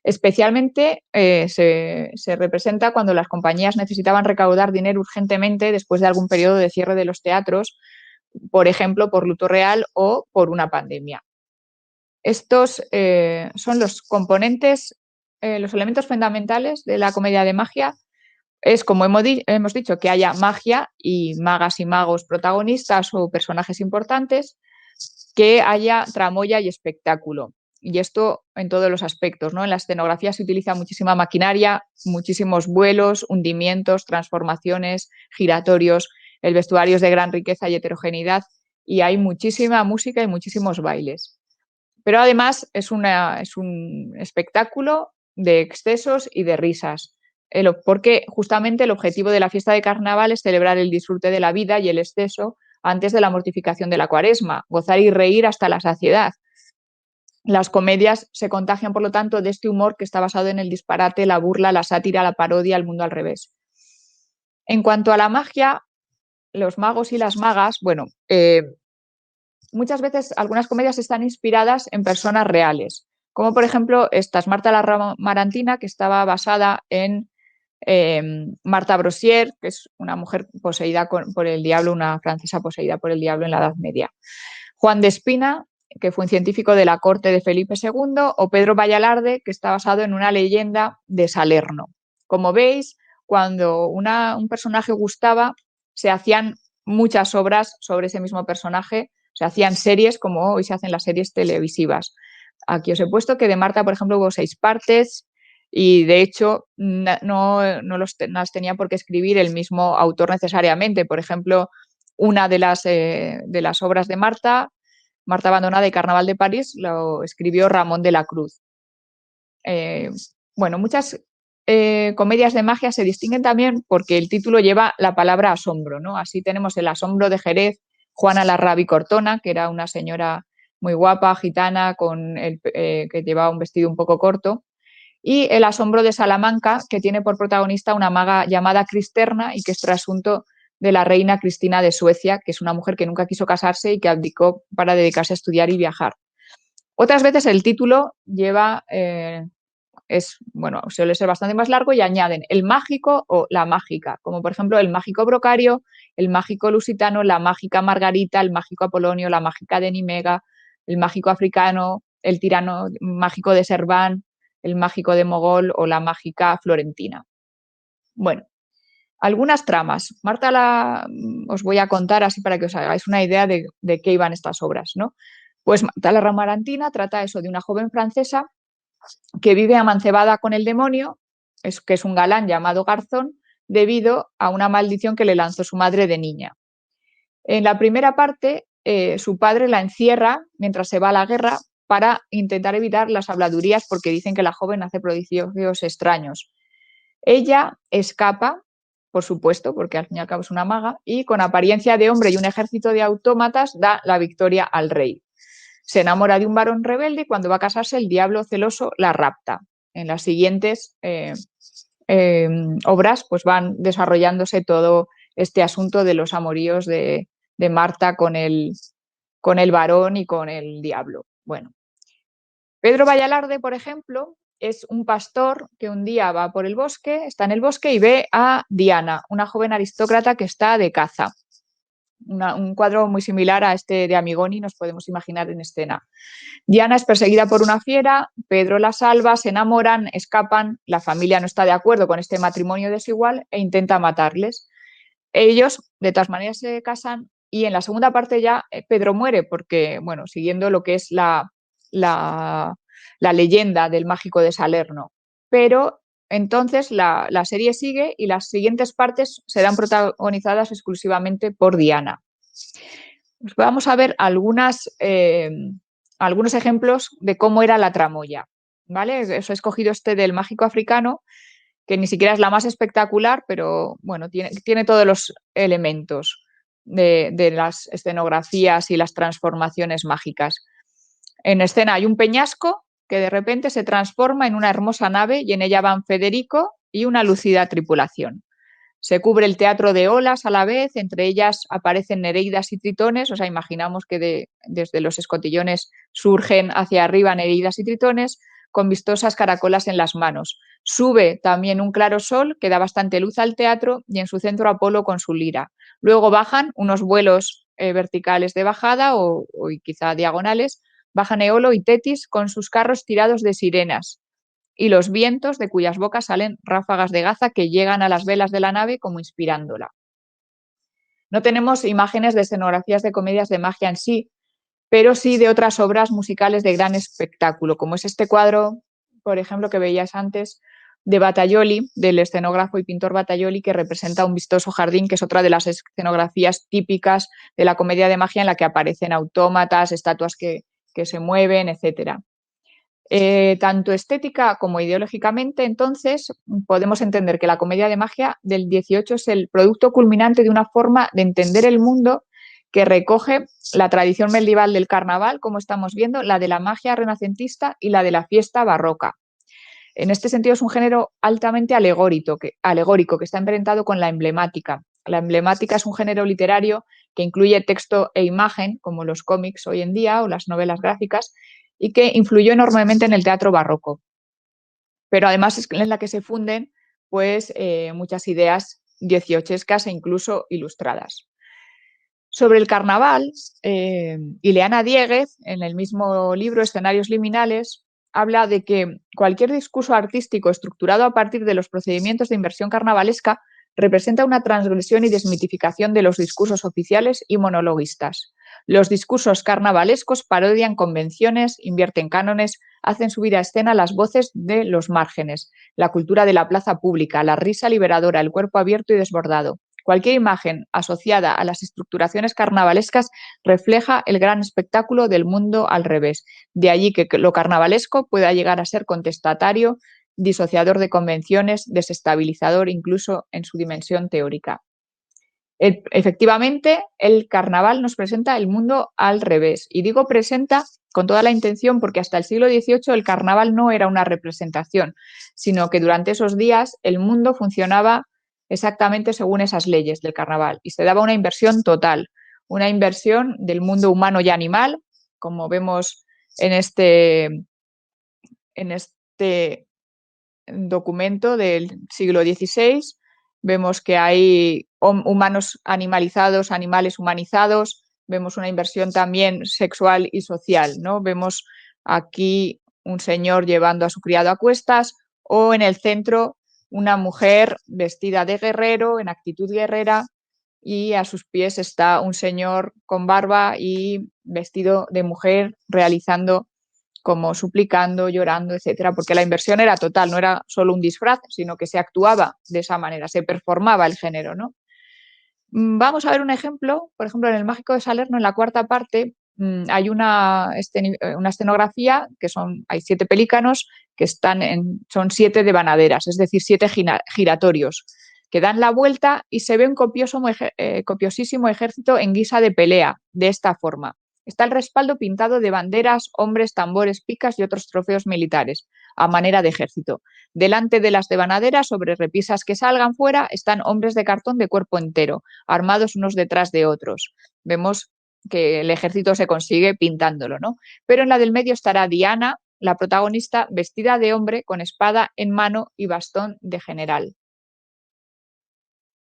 Especialmente se representa cuando las compañías necesitaban recaudar dinero urgentemente después de algún periodo de cierre de los teatros, por ejemplo, por luto real o por una pandemia. Estos son los componentes, los elementos fundamentales de la comedia de magia. Es, como hemos dicho, que haya magia y magas y magos protagonistas o personajes importantes, que haya tramoya y espectáculo. Y esto en todos los aspectos, ¿no? En la escenografía se utiliza muchísima maquinaria, muchísimos vuelos, hundimientos, transformaciones, giratorios, el vestuario es de gran riqueza y heterogeneidad y hay muchísima música y muchísimos bailes. Pero además es un espectáculo de excesos y de risas, porque justamente el objetivo de la fiesta de carnaval es celebrar el disfrute de la vida y el exceso antes de la mortificación de la cuaresma, gozar y reír hasta la saciedad. Las comedias se contagian, por lo tanto, de este humor que está basado en el disparate, la burla, la sátira, la parodia, el mundo al revés. En cuanto a la magia, los magos y las magas, bueno, muchas veces algunas comedias están inspiradas en personas reales, como por ejemplo esta Marta la Marantina, que estaba basada en Marta Brosier, que es una mujer poseída por el diablo, una francesa poseída por el diablo en la Edad Media. Juan de Espina, que fue un científico de la corte de Felipe II, o Pedro Vallalarde, que está basado en una leyenda de Salerno. Como veis, cuando un personaje gustaba, se hacían muchas obras sobre ese mismo personaje, se hacían series como hoy se hacen las series televisivas. Aquí os he puesto que de Marta, por ejemplo, hubo 6 partes y de hecho no las tenía por qué escribir el mismo autor necesariamente. Por ejemplo, una de las obras de Marta Abandonada y Carnaval de París, lo escribió Ramón de la Cruz. Bueno, muchas comedias de magia se distinguen también porque el título lleva la palabra asombro, ¿no? Así tenemos El asombro de Jerez, Juana Larrabi Cortona, que era una señora muy guapa, gitana, que llevaba un vestido un poco corto, y El asombro de Salamanca, que tiene por protagonista una maga llamada Cristerna y que es trasunto de la reina Cristina de Suecia, que es una mujer que nunca quiso casarse y que abdicó para dedicarse a estudiar y viajar. Otras veces el título suele ser bastante más largo y añaden el mágico o la mágica, como por ejemplo el mágico Brocario, el mágico lusitano, la mágica Margarita, el mágico Apolonio, la mágica de Nimega, el mágico africano, el tirano mágico de Serván, el mágico de Mogol o la mágica florentina. Bueno, algunas tramas. Os voy a contar así para que os hagáis una idea de qué iban estas obras, ¿no? Pues Marta la Marantina trata eso de una joven francesa que vive amancebada con el demonio, que es un galán llamado Garzón, debido a una maldición que le lanzó su madre de niña. En la primera parte, su padre la encierra mientras se va a la guerra para intentar evitar las habladurías porque dicen que la joven hace prodigios extraños. Ella escapa, por supuesto, porque al fin y al cabo es una maga, y con apariencia de hombre y un ejército de autómatas da la victoria al rey. Se enamora de un varón rebelde y cuando va a casarse el diablo celoso la rapta. En las siguientes obras pues van desarrollándose todo este asunto de los amoríos de Marta con el varón y con el diablo. Bueno, Pedro Vallalarde, por ejemplo, es un pastor que un día va por el bosque, está en el bosque y ve a Diana, una joven aristócrata que está de caza. Un cuadro muy similar a este de Amigoni nos podemos imaginar en escena. Diana es perseguida por una fiera, Pedro la salva, se enamoran, escapan, la familia no está de acuerdo con este matrimonio desigual e intenta matarles. Ellos, de todas maneras, se casan y en la segunda parte ya Pedro muere porque, bueno, siguiendo lo que es la leyenda del mágico de Salerno. Pero entonces la serie sigue y las siguientes partes serán protagonizadas exclusivamente por Diana. Pues vamos a ver algunos ejemplos de cómo era la tramoya. ¿Vale? Os he escogido este del mágico africano, que ni siquiera es la más espectacular, pero bueno, tiene todos los elementos de las escenografías y las transformaciones mágicas. En escena hay un peñasco que de repente se transforma en una hermosa nave y en ella van Federico y una lucida tripulación. Se cubre el teatro de olas a la vez, entre ellas aparecen nereidas y tritones, o sea, imaginamos que desde los escotillones surgen hacia arriba nereidas y tritones con vistosas caracolas en las manos. Sube también un claro sol que da bastante luz al teatro y en su centro Apolo con su lira. Luego bajan unos vuelos verticales de bajada o quizá diagonales, bajan Eolo y Tetis con sus carros tirados de sirenas y los vientos de cuyas bocas salen ráfagas de gaza que llegan a las velas de la nave como inspirándola. No tenemos imágenes de escenografías de comedias de magia en sí, pero sí de otras obras musicales de gran espectáculo, como es este cuadro, por ejemplo, que veías antes, de Battaglioli, del escenógrafo y pintor Battaglioli, que representa un vistoso jardín, que es otra de las escenografías típicas de la comedia de magia en la que aparecen autómatas, estatuas que se mueven, etcétera. Tanto estética como ideológicamente, entonces, podemos entender que la comedia de magia del 18 es el producto culminante de una forma de entender el mundo que recoge la tradición medieval del carnaval, como estamos viendo, la de la magia renacentista y la de la fiesta barroca. En este sentido, es un género altamente alegórico que está emparentado con la emblemática. La emblemática es un género literario que incluye texto e imagen, como los cómics hoy en día o las novelas gráficas, y que influyó enormemente en el teatro barroco. Pero además es en la que se funden pues, muchas ideas dieciochescas e incluso ilustradas. Sobre el carnaval, Ileana Dieguez, en el mismo libro Escenarios liminales, habla de que cualquier discurso artístico estructurado a partir de los procedimientos de inversión carnavalesca representa una transgresión y desmitificación de los discursos oficiales y monologuistas. Los discursos carnavalescos parodian convenciones, invierten cánones, hacen subir a escena las voces de los márgenes, la cultura de la plaza pública, la risa liberadora, el cuerpo abierto y desbordado. Cualquier imagen asociada a las estructuraciones carnavalescas refleja el gran espectáculo del mundo al revés. De allí que lo carnavalesco pueda llegar a ser contestatario, disociador de convenciones, desestabilizador incluso en su dimensión teórica. Efectivamente, el carnaval nos presenta el mundo al revés. Y digo presenta con toda la intención porque hasta el siglo XVIII el carnaval no era una representación, sino que durante esos días el mundo funcionaba exactamente según esas leyes del carnaval y se daba una inversión total, una inversión del mundo humano y animal, como vemos en este documento del siglo XVI. Vemos que hay humanos animalizados, animales humanizados, vemos una inversión también sexual y social, ¿no? Vemos aquí un señor llevando a su criado a cuestas o en el centro una mujer vestida de guerrero, en actitud guerrera, y a sus pies está un señor con barba y vestido de mujer realizando como suplicando, llorando, etcétera, porque la inversión era total, no era solo un disfraz, sino que se actuaba de esa manera, se performaba el género, ¿no? Vamos a ver un ejemplo, por ejemplo, en el Mágico de Salerno, en la cuarta parte, hay una escenografía que hay 7 pelícanos que son 7 devanaderas, es decir, 7 giratorios, que dan la vuelta y se ve un copiosísimo ejército en guisa de pelea, de esta forma. Está el respaldo pintado de banderas, hombres, tambores, picas y otros trofeos militares, a manera de ejército. Delante de las devanaderas, sobre repisas que salgan fuera, están hombres de cartón de cuerpo entero, armados unos detrás de otros. Vemos que el ejército se consigue pintándolo, ¿no? Pero en la del medio estará Diana, la protagonista, vestida de hombre, con espada en mano y bastón de general.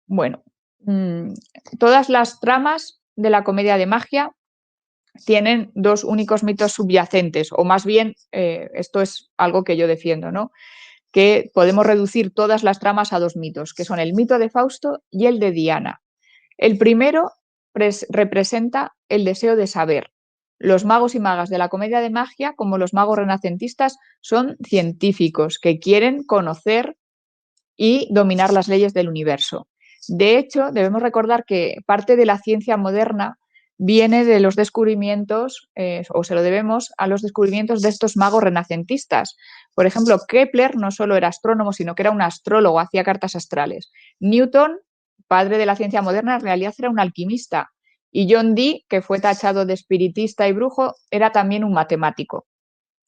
Bueno, todas las tramas de la comedia de magia tienen 2 únicos mitos subyacentes, o más bien, esto es algo que yo defiendo, ¿no? Que podemos reducir todas las tramas a 2 mitos, que son el mito de Fausto y el de Diana. El primero representa el deseo de saber. Los magos y magas de la comedia de magia, como los magos renacentistas, son científicos que quieren conocer y dominar las leyes del universo. De hecho, debemos recordar que parte de la ciencia moderna viene de los descubrimientos, o se lo debemos a los descubrimientos de estos magos renacentistas. Por ejemplo, Kepler no solo era astrónomo, sino que era un astrólogo, hacía cartas astrales. Newton, padre de la ciencia moderna, en realidad era un alquimista Y John Dee, que fue tachado de espiritista y brujo, era también un matemático.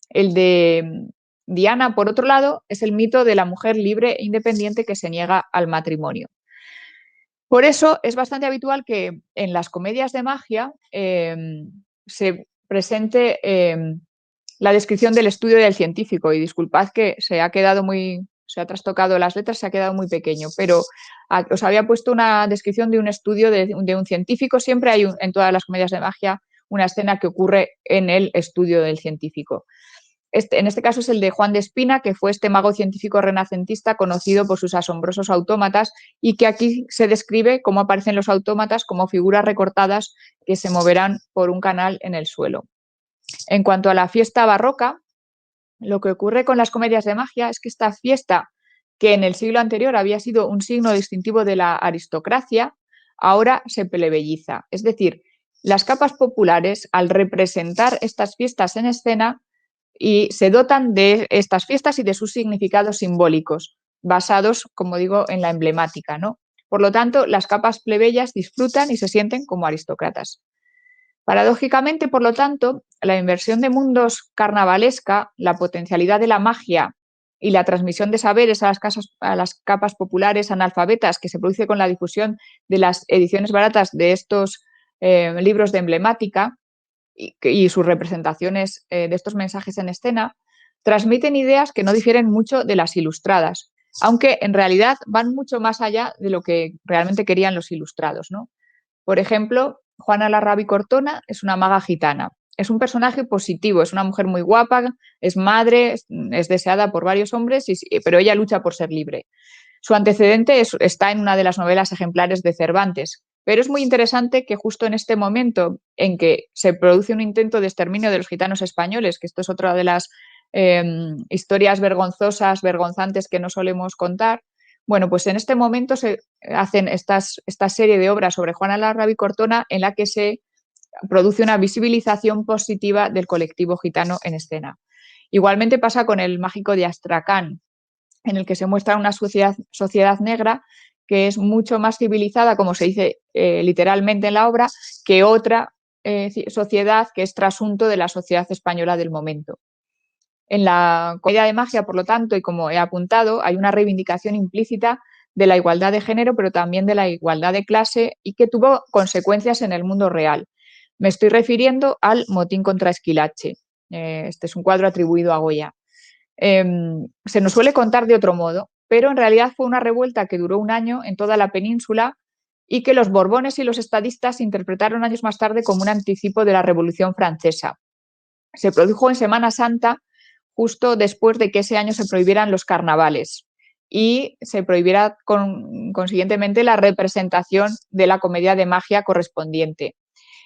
El de Diana, por otro lado, es el mito de la mujer libre e independiente que se niega al matrimonio. Por eso es bastante habitual que en las comedias de magia se presente la descripción del estudio del científico. Y disculpad que se ha trastocado las letras, se ha quedado muy pequeño, pero os había puesto una descripción de un estudio de un científico. Siempre hay en todas las comedias de magia una escena que ocurre en el estudio del científico. En este caso es el de Juan de Espina, que fue este mago científico renacentista conocido por sus asombrosos autómatas y que aquí se describe cómo aparecen los autómatas como figuras recortadas que se moverán por un canal en el suelo. En cuanto a la fiesta barroca, lo que ocurre con las comedias de magia es que esta fiesta, que en el siglo anterior había sido un signo distintivo de la aristocracia, ahora se plebeyiza. Es decir, las capas populares, al representar estas fiestas en escena, y se dotan de estas fiestas y de sus significados simbólicos, basados, como digo, en la emblemática, ¿no? Por lo tanto, las capas plebeyas disfrutan y se sienten como aristócratas. Paradójicamente, por lo tanto, la inversión de mundos carnavalesca, la potencialidad de la magia y la transmisión de saberes a las capas populares analfabetas que se produce con la difusión de las ediciones baratas de estos libros de emblemática, y sus representaciones de estos mensajes en escena, transmiten ideas que no difieren mucho de las ilustradas, aunque en realidad van mucho más allá de lo que realmente querían los ilustrados, ¿no? Por ejemplo, Juana Larrabi Cortona es una maga gitana. Es un personaje positivo, es una mujer muy guapa, es madre, es deseada por varios hombres, pero ella lucha por ser libre. Su antecedente está en una de las novelas ejemplares de Cervantes, pero es muy interesante que justo en este momento en que se produce un intento de exterminio de los gitanos españoles, que esto es otra de las historias vergonzosas, vergonzantes que no solemos contar, bueno, pues en este momento se hacen esta serie de obras sobre Juana Larrabi Cortona en la que se produce una visibilización positiva del colectivo gitano en escena. Igualmente pasa con el Mágico de Astracán, en el que se muestra una sociedad negra que es mucho más civilizada, como se dice literalmente en la obra, que otra sociedad que es trasunto de la sociedad española del momento. En la comedia de magia, por lo tanto, y como he apuntado, hay una reivindicación implícita de la igualdad de género, pero también de la igualdad de clase y que tuvo consecuencias en el mundo real. Me estoy refiriendo al motín contra Esquilache. Este es un cuadro atribuido a Goya. Se nos suele contar de otro modo, pero en realidad fue una revuelta que duró un año en toda la península y que los Borbones y los estadistas interpretaron años más tarde como un anticipo de la Revolución Francesa. Se produjo en Semana Santa, justo después de que ese año se prohibieran los carnavales y se prohibiera consiguientemente la representación de la comedia de magia correspondiente.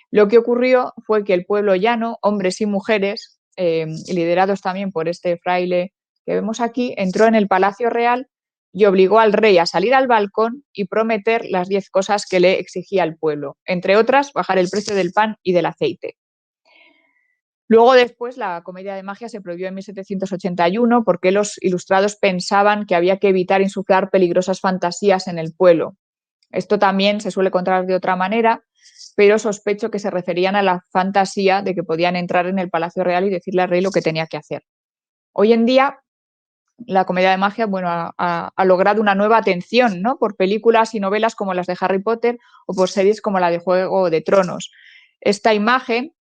Lo que ocurrió fue que el pueblo llano, hombres y mujeres, liderados también por este fraile que vemos aquí, entró en el Palacio Real y obligó al rey a salir al balcón y prometer las 10 cosas que le exigía el pueblo, entre otras, bajar el precio del pan y del aceite. Luego después la comedia de magia se prohibió en 1781 porque los ilustrados pensaban que había que evitar insuflar peligrosas fantasías en el pueblo. Esto también se suele contar de otra manera, pero sospecho que se referían a la fantasía de que podían entrar en el Palacio Real y decirle al rey lo que tenía que hacer. Hoy en día, la comedia de magia, bueno, ha logrado una nueva atención, ¿no? Por películas y novelas como las de Harry Potter o por series como la de Juego de Tronos. Esta imagen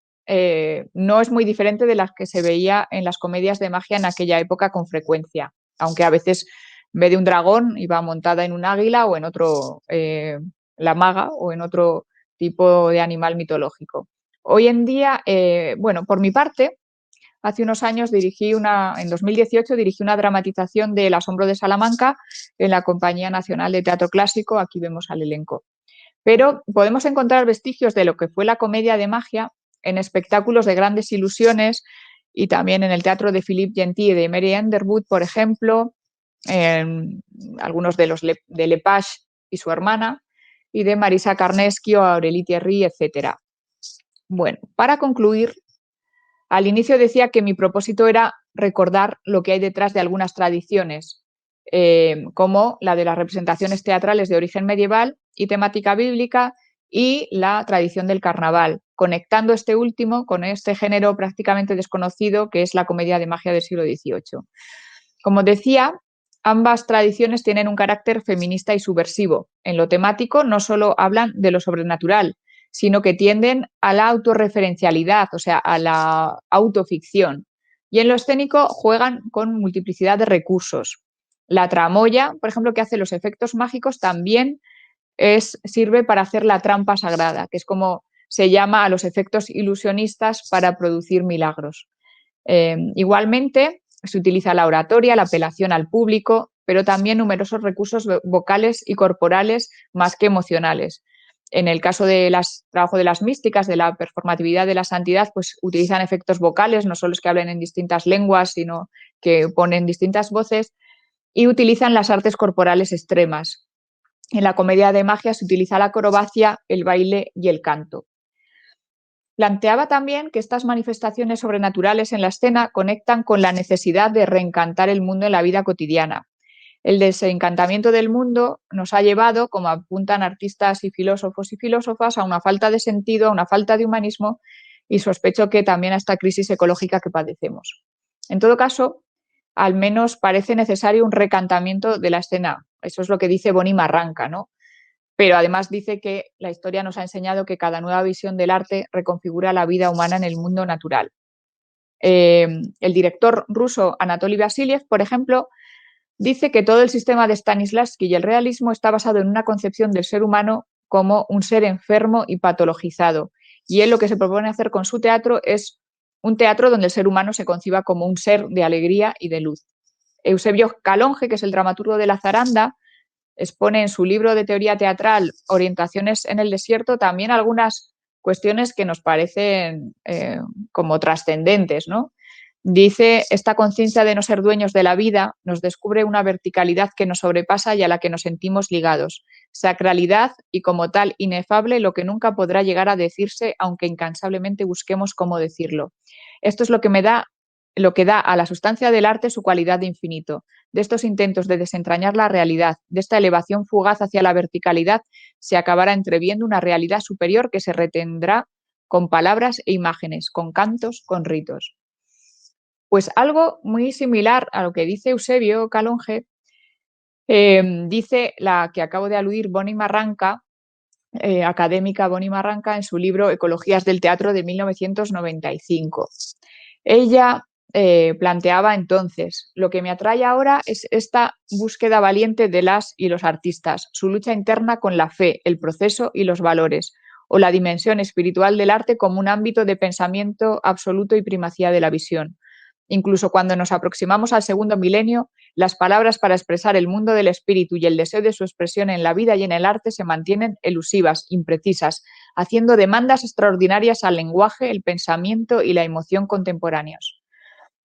no es muy diferente de las que se veía en las comedias de magia en aquella época con frecuencia, aunque a veces en vez de un dragón iba montada en un águila o en otro, la maga o en otro tipo de animal mitológico. Hoy en día, bueno, por mi parte, hace unos años en 2018 dirigí una dramatización de El asombro de Salamanca en la Compañía Nacional de Teatro Clásico. Aquí vemos al elenco. Pero podemos encontrar vestigios de lo que fue la comedia de magia en espectáculos de grandes ilusiones y también en el teatro de Philippe Gentil y de Mary Underwood, por ejemplo, en algunos de los de Lepage y su hermana, y de Marisa Carneschi o Aurélie Thierry, etc. Bueno, para concluir, al inicio decía que mi propósito era recordar lo que hay detrás de algunas tradiciones, como la de las representaciones teatrales de origen medieval y temática bíblica y la tradición del carnaval, conectando este último con este género prácticamente desconocido que es la comedia de magia del siglo XVIII. Como decía, ambas tradiciones tienen un carácter feminista y subversivo. En lo temático no solo hablan de lo sobrenatural, sino que tienden a la autorreferencialidad, o sea, a la autoficción. Y en lo escénico juegan con multiplicidad de recursos. La tramoya, por ejemplo, que hace los efectos mágicos, también sirve para hacer la trampa sagrada, que es como se llama a los efectos ilusionistas para producir milagros. Igualmente, se utiliza la oratoria, la apelación al público, pero también numerosos recursos vocales y corporales más que emocionales. En el caso del trabajo de las místicas, de la performatividad de la santidad, pues utilizan efectos vocales, no solo es que hablen en distintas lenguas, sino que ponen distintas voces y utilizan las artes corporales extremas. En la comedia de magia se utiliza la acrobacia, el baile y el canto. Planteaba también que estas manifestaciones sobrenaturales en la escena conectan con la necesidad de reencantar el mundo en la vida cotidiana. El desencantamiento del mundo nos ha llevado, como apuntan artistas y filósofos y filósofas, a una falta de sentido, a una falta de humanismo y sospecho que también a esta crisis ecológica que padecemos. En todo caso, al menos parece necesario un recantamiento de la escena. Eso es lo que dice Bonnie Marranca, ¿no? Pero además dice que la historia nos ha enseñado que cada nueva visión del arte reconfigura la vida humana en el mundo natural. El director ruso Anatoly Vasiliev, por ejemplo, dice que todo el sistema de Stanislavski y el realismo está basado en una concepción del ser humano como un ser enfermo y patologizado. Y él lo que se propone hacer con su teatro es un teatro donde el ser humano se conciba como un ser de alegría y de luz. Eusebio Calonge, que es el dramaturgo de La Zaranda, expone en su libro de teoría teatral Orientaciones en el desierto también algunas cuestiones que nos parecen como trascendentes, ¿no? Dice, esta conciencia de no ser dueños de la vida nos descubre una verticalidad que nos sobrepasa y a la que nos sentimos ligados, sacralidad y como tal inefable lo que nunca podrá llegar a decirse aunque incansablemente busquemos cómo decirlo. Esto es lo que da a la sustancia del arte su cualidad de infinito. De estos intentos de desentrañar la realidad, de esta elevación fugaz hacia la verticalidad, se acabará entreviendo una realidad superior que se retendrá con palabras e imágenes, con cantos, con ritos. Pues algo muy similar a lo que dice Eusebio Calonge, dice la que acabo de aludir, Bonnie Marranca, académica Bonnie Marranca, en su libro Ecologías del Teatro de 1995. Ella planteaba entonces, lo que me atrae ahora es esta búsqueda valiente de las y los artistas, su lucha interna con la fe, el proceso y los valores, o la dimensión espiritual del arte como un ámbito de pensamiento absoluto y primacía de la visión. Incluso cuando nos aproximamos al segundo milenio, las palabras para expresar el mundo del espíritu y el deseo de su expresión en la vida y en el arte se mantienen elusivas, imprecisas, haciendo demandas extraordinarias al lenguaje, el pensamiento y la emoción contemporáneos.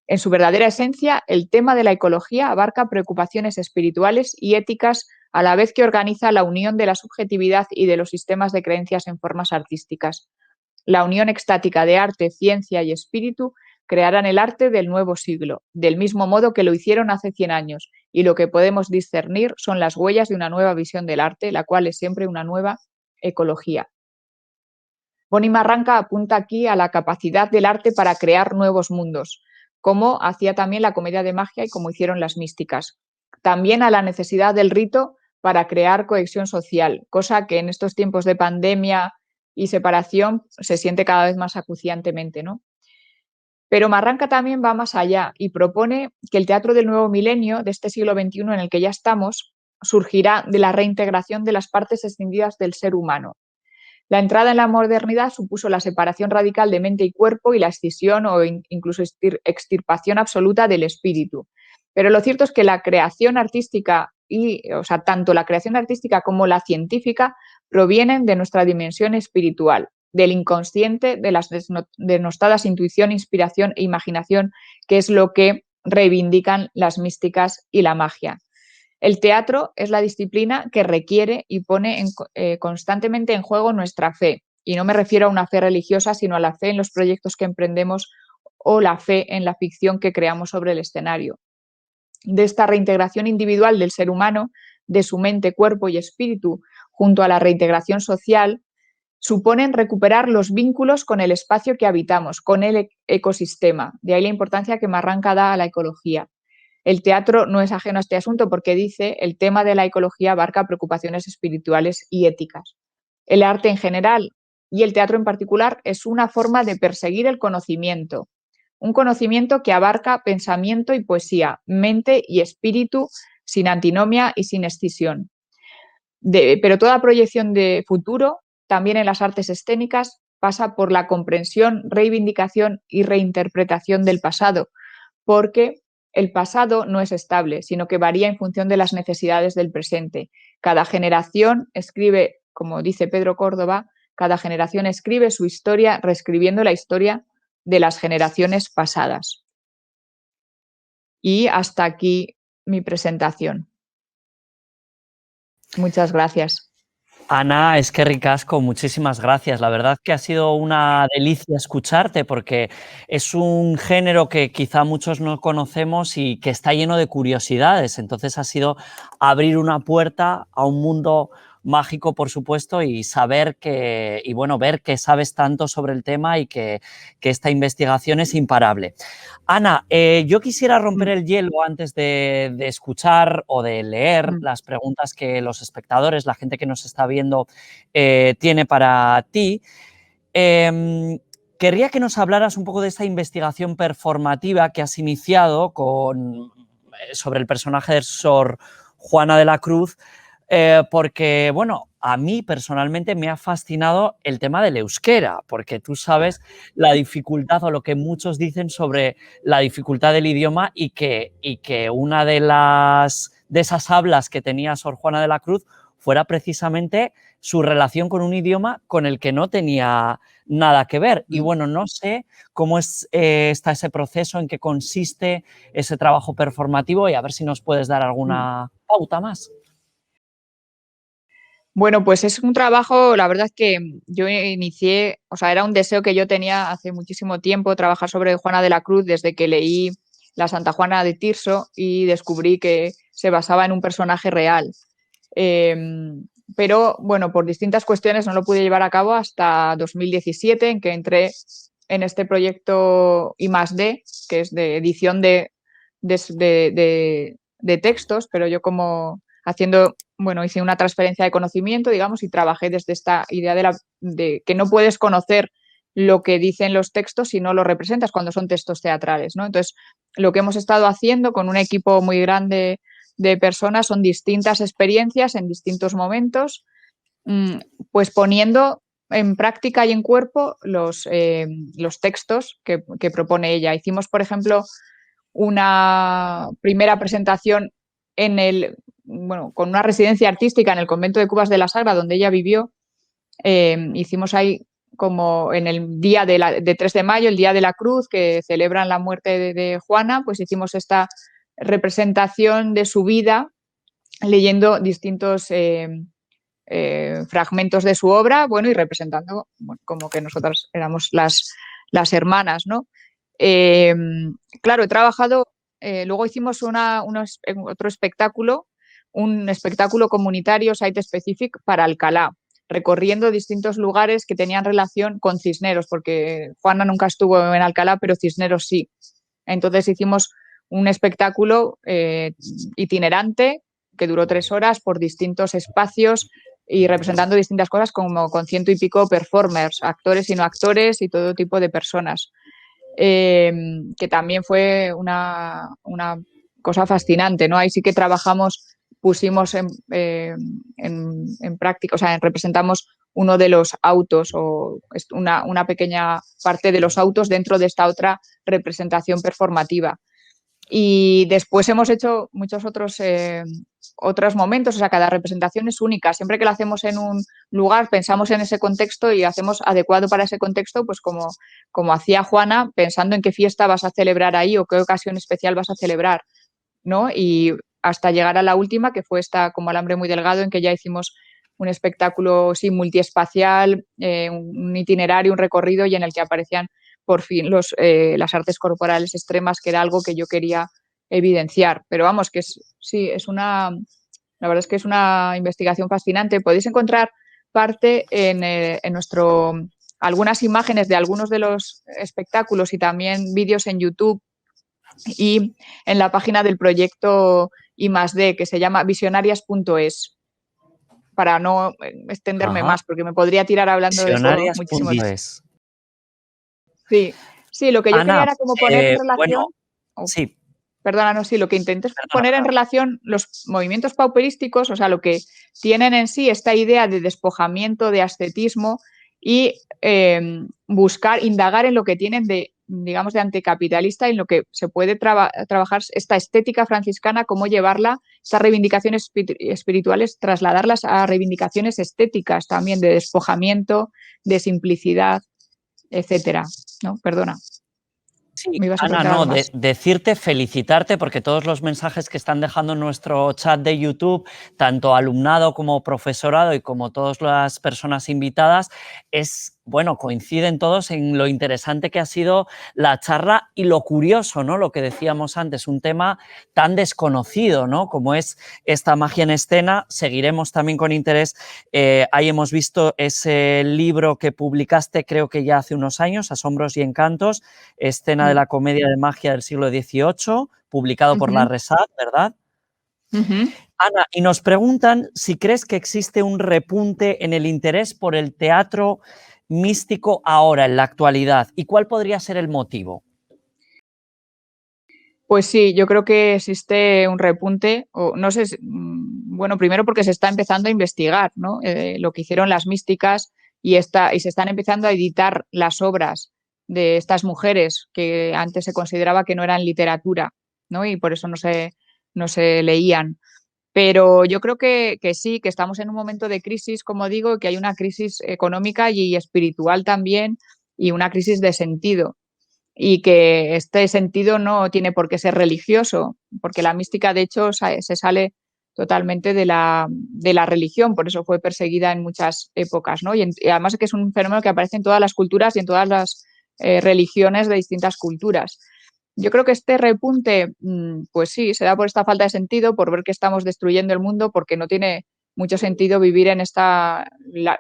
En su verdadera esencia, el tema de la ecología abarca preocupaciones espirituales y éticas a la vez que organiza la unión de la subjetividad y de los sistemas de creencias en formas artísticas. La unión extática de arte, ciencia y espíritu crearán el arte del nuevo siglo, del mismo modo que lo hicieron hace 100 años, y lo que podemos discernir son las huellas de una nueva visión del arte, la cual es siempre una nueva ecología. Bonnie Marranca apunta aquí a la capacidad del arte para crear nuevos mundos, como hacía también la comedia de magia y como hicieron las místicas. También a la necesidad del rito para crear cohesión social, cosa que en estos tiempos de pandemia y separación se siente cada vez más acuciantemente, ¿no? Pero Marranca también va más allá y propone que el teatro del nuevo milenio, de este siglo XXI en el que ya estamos, surgirá de la reintegración de las partes escindidas del ser humano. La entrada en la modernidad supuso la separación radical de mente y cuerpo y la escisión o incluso extirpación absoluta del espíritu. Pero lo cierto es que la creación artística tanto la creación artística como la científica provienen de nuestra dimensión espiritual, del inconsciente, de las denostadas intuición, inspiración e imaginación, que es lo que reivindican las místicas y la magia. El teatro es la disciplina que requiere y pone constantemente en juego nuestra fe. Y no me refiero a una fe religiosa, sino a la fe en los proyectos que emprendemos o la fe en la ficción que creamos sobre el escenario. De esta reintegración individual del ser humano, de su mente, cuerpo y espíritu, junto a la reintegración social, suponen recuperar los vínculos con el espacio que habitamos, con el ecosistema. De ahí la importancia que Marranca da a la ecología. El teatro no es ajeno a este asunto porque dice el tema de la ecología abarca preocupaciones espirituales y éticas. El arte en general y el teatro en particular es una forma de perseguir el conocimiento, un conocimiento que abarca pensamiento y poesía, mente y espíritu, sin antinomia y sin escisión. Pero toda proyección de futuro, también en las artes escénicas, pasa por la comprensión, reivindicación y reinterpretación del pasado, porque el pasado no es estable, sino que varía en función de las necesidades del presente. Cada generación escribe, como dice Pedro Córdoba, cada generación escribe su historia reescribiendo la historia de las generaciones pasadas. Y hasta aquí mi presentación. Muchas gracias. Ana, es que ricasco, muchísimas gracias. La verdad que ha sido una delicia escucharte porque es un género que quizá muchos no conocemos y que está lleno de curiosidades. Entonces ha sido abrir una puerta a un mundo mágico, por supuesto, y saber que, y bueno, ver que sabes tanto sobre el tema y que esta investigación es imparable. Ana, yo quisiera romper el hielo antes de escuchar o de leer las preguntas que los espectadores, la gente que nos está viendo, tiene para ti. Querría que nos hablaras un poco de esta investigación performativa que has iniciado sobre el personaje de Sor Juana de la Cruz, porque, bueno, a mí personalmente me ha fascinado el tema del euskera, porque tú sabes la dificultad o lo que muchos dicen sobre la dificultad del idioma y que una de esas hablas que tenía Sor Juana de la Cruz fuera precisamente su relación con un idioma con el que no tenía nada que ver. Y bueno, no sé cómo está ese proceso, en qué consiste ese trabajo performativo y a ver si nos puedes dar alguna pauta más. Bueno, pues es un trabajo, la verdad es que yo inicié, o sea, era un deseo que yo tenía hace muchísimo tiempo, trabajar sobre Juana de la Cruz desde que leí La Santa Juana de Tirso y descubrí que se basaba en un personaje real. Pero bueno, por distintas cuestiones no lo pude llevar a cabo hasta 2017, en que entré en este proyecto I+D, que es de edición de textos, pero yo como haciendo, bueno, hice una transferencia de conocimiento, digamos, y trabajé desde esta idea de que no puedes conocer lo que dicen los textos si no lo representas cuando son textos teatrales, ¿no? Entonces, lo que hemos estado haciendo con un equipo muy grande de personas son distintas experiencias en distintos momentos, pues poniendo en práctica y en cuerpo los textos que propone ella. Hicimos, por ejemplo, una primera presentación con una residencia artística en el convento de Cubas de la Sagra, donde ella vivió. Hicimos ahí como en el día de 3 de mayo, el Día de la Cruz, que celebran la muerte de Juana, pues hicimos esta representación de su vida leyendo distintos fragmentos de su obra, bueno, y representando como que nosotras éramos las hermanas, ¿no? Claro, he trabajado, luego hicimos otro espectáculo, un espectáculo comunitario, site specific, para Alcalá, recorriendo distintos lugares que tenían relación con Cisneros, porque Juana nunca estuvo en Alcalá, pero Cisneros sí. Entonces hicimos un espectáculo itinerante que duró 3 horas por distintos espacios y representando distintas cosas como con 100 y pico performers, actores y no actores y todo tipo de personas. Que también fue una cosa fascinante, ¿no? Ahí sí que trabajamos, pusimos en práctica, o sea, representamos uno de los autos o una pequeña parte de los autos dentro de esta otra representación performativa. Y después hemos hecho muchos otros momentos, o sea, cada representación es única. Siempre que la hacemos en un lugar, pensamos en ese contexto y hacemos adecuado para ese contexto, pues como hacía Juana, pensando en qué fiesta vas a celebrar ahí o qué ocasión especial vas a celebrar, ¿no? Y hasta llegar a la última, que fue esta como Alambre muy delgado, en que ya hicimos un espectáculo sí, multiespacial, un itinerario, un recorrido y en el que aparecían por fin las artes corporales extremas, que era algo que yo quería evidenciar. Pero vamos, que la verdad es que es una investigación fascinante. Podéis encontrar parte en algunas imágenes de algunos de los espectáculos y también vídeos en YouTube y en la página del proyecto I+D, que se llama visionarias.es, para no extenderme Ajá. más, porque me podría tirar hablando de eso muchísimo tiempo. Visionarias.es. Sí, sí, lo que yo quería Ana, era como poner en bueno, relación, oh, sí, perdona, no, sí, lo que intenté es perdona, poner en perdona. relación los movimientos pauperísticos, o sea, lo que tienen en sí esta idea de despojamiento, de ascetismo y buscar, indagar en lo que tienen de, digamos, de anticapitalista y en lo que se puede trabajar esta estética franciscana, cómo llevarla, estas reivindicaciones espirituales, trasladarlas a reivindicaciones estéticas también de despojamiento, de simplicidad, etcétera. No, perdona, Sí, me ibas a Ana, preguntar algo no, más. decirte, felicitarte, porque todos los mensajes que están dejando en nuestro chat de YouTube, tanto alumnado como profesorado y como todas las personas invitadas, bueno, coinciden todos en lo interesante que ha sido la charla y lo curioso, ¿no? Lo que decíamos antes, un tema tan desconocido, ¿no? Como es esta magia en escena. Seguiremos también con interés. Ahí hemos visto ese libro que publicaste, creo que ya hace unos años, Asombros y Encantos, escena de la comedia de magia del siglo XVIII, publicado por la Ujú, Resat, ¿verdad? ujú. Ana, y nos preguntan si crees que existe un repunte en el interés por el teatro místico ahora, en la actualidad, y cuál podría ser el motivo. Pues sí, yo creo que existe un repunte, o no sé, bueno, primero porque se está empezando a investigar, ¿no? Lo que hicieron las místicas y se están empezando a editar las obras de estas mujeres que antes se consideraba que no eran literatura, ¿no? Y por eso no se leían. Pero yo creo que sí, que estamos en un momento de crisis, como digo, que hay una crisis económica y espiritual también y una crisis de sentido y que este sentido no tiene por qué ser religioso, porque la mística, de hecho, se sale totalmente de la religión, por eso fue perseguida en muchas épocas, ¿no? Y además que es un fenómeno que aparece en todas las culturas y en todas las religiones de distintas culturas. Yo creo que este repunte, pues sí, se da por esta falta de sentido, por ver que estamos destruyendo el mundo, porque no tiene mucho sentido vivir en esta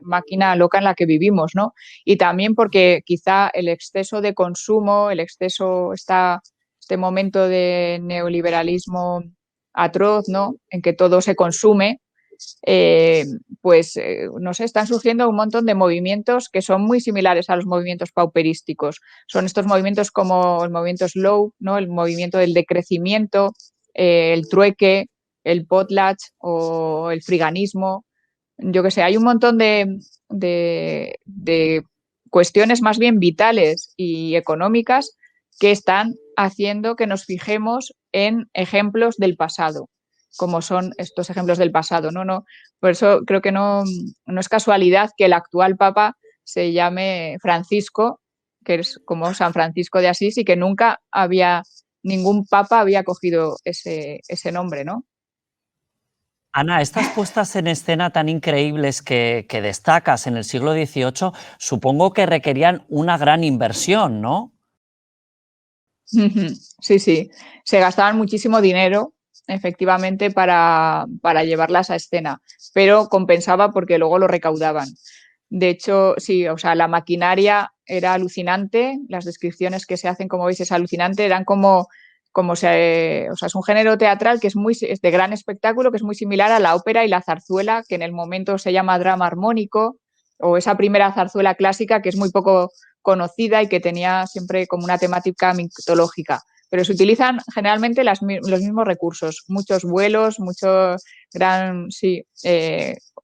máquina loca en la que vivimos, ¿no? Y también porque quizá el exceso de consumo, este momento de neoliberalismo atroz, ¿no? En que todo se consume, eh, no sé, están surgiendo un montón de movimientos que son muy similares a los movimientos pauperísticos. Son estos movimientos como el movimiento slow, ¿no? El movimiento del decrecimiento, el trueque, el potlatch o el friganismo. Yo qué sé, hay un montón de cuestiones más bien vitales y económicas que están haciendo que nos fijemos en ejemplos del pasado, como son estos ejemplos del pasado, ¿no? No, por eso creo que no es casualidad que el actual Papa se llame Francisco, que es como San Francisco de Asís, y que ningún Papa había cogido ese nombre, ¿no? Ana, estas puestas en escena tan increíbles que destacas en el siglo XVIII, supongo que requerían una gran inversión, ¿no? Sí, sí. Se gastaban muchísimo dinero, efectivamente, para llevarlas a escena, pero compensaba porque luego lo recaudaban. De hecho, sí, o sea, la maquinaria era alucinante, las descripciones que se hacen, como veis, es alucinante, eran o sea, es un género teatral que es de gran espectáculo, que es muy similar a la ópera y la zarzuela, que en el momento se llama drama armónico, o esa primera zarzuela clásica que es muy poco conocida y que tenía siempre como una temática mitológica. Pero se utilizan generalmente los mismos recursos, muchos vuelos, sí,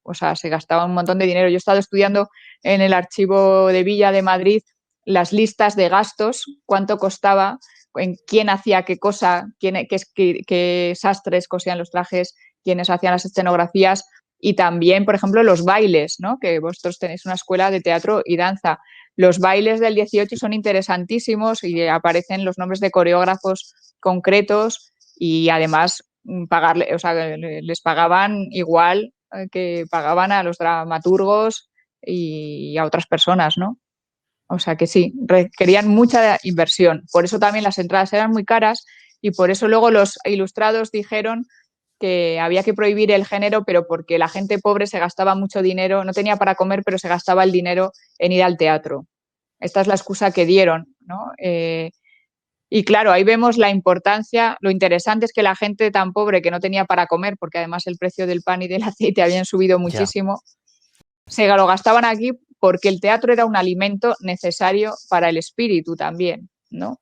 o sea, se gastaba un montón de dinero. Yo he estado estudiando en el archivo de Villa de Madrid las listas de gastos, cuánto costaba, en quién hacía qué cosa, qué sastres cosían los trajes, quiénes hacían las escenografías y también, por ejemplo, los bailes, ¿no? Que vosotros tenéis una escuela de teatro y danza. Los bailes del 18 son interesantísimos y aparecen los nombres de coreógrafos concretos y además o sea, les pagaban igual que pagaban a los dramaturgos y a otras personas, ¿no? O sea que sí, requerían mucha inversión. Por eso también las entradas eran muy caras y por eso luego los ilustrados dijeron que había que prohibir el género, pero porque la gente pobre se gastaba mucho dinero, no tenía para comer, pero se gastaba el dinero en ir al teatro. Esta es la excusa que dieron, ¿no? Y claro, ahí vemos la importancia, lo interesante es que la gente tan pobre que no tenía para comer, porque además el precio del pan y del aceite habían subido Ya. muchísimo, se lo gastaban aquí porque el teatro era un alimento necesario para el espíritu también, ¿no?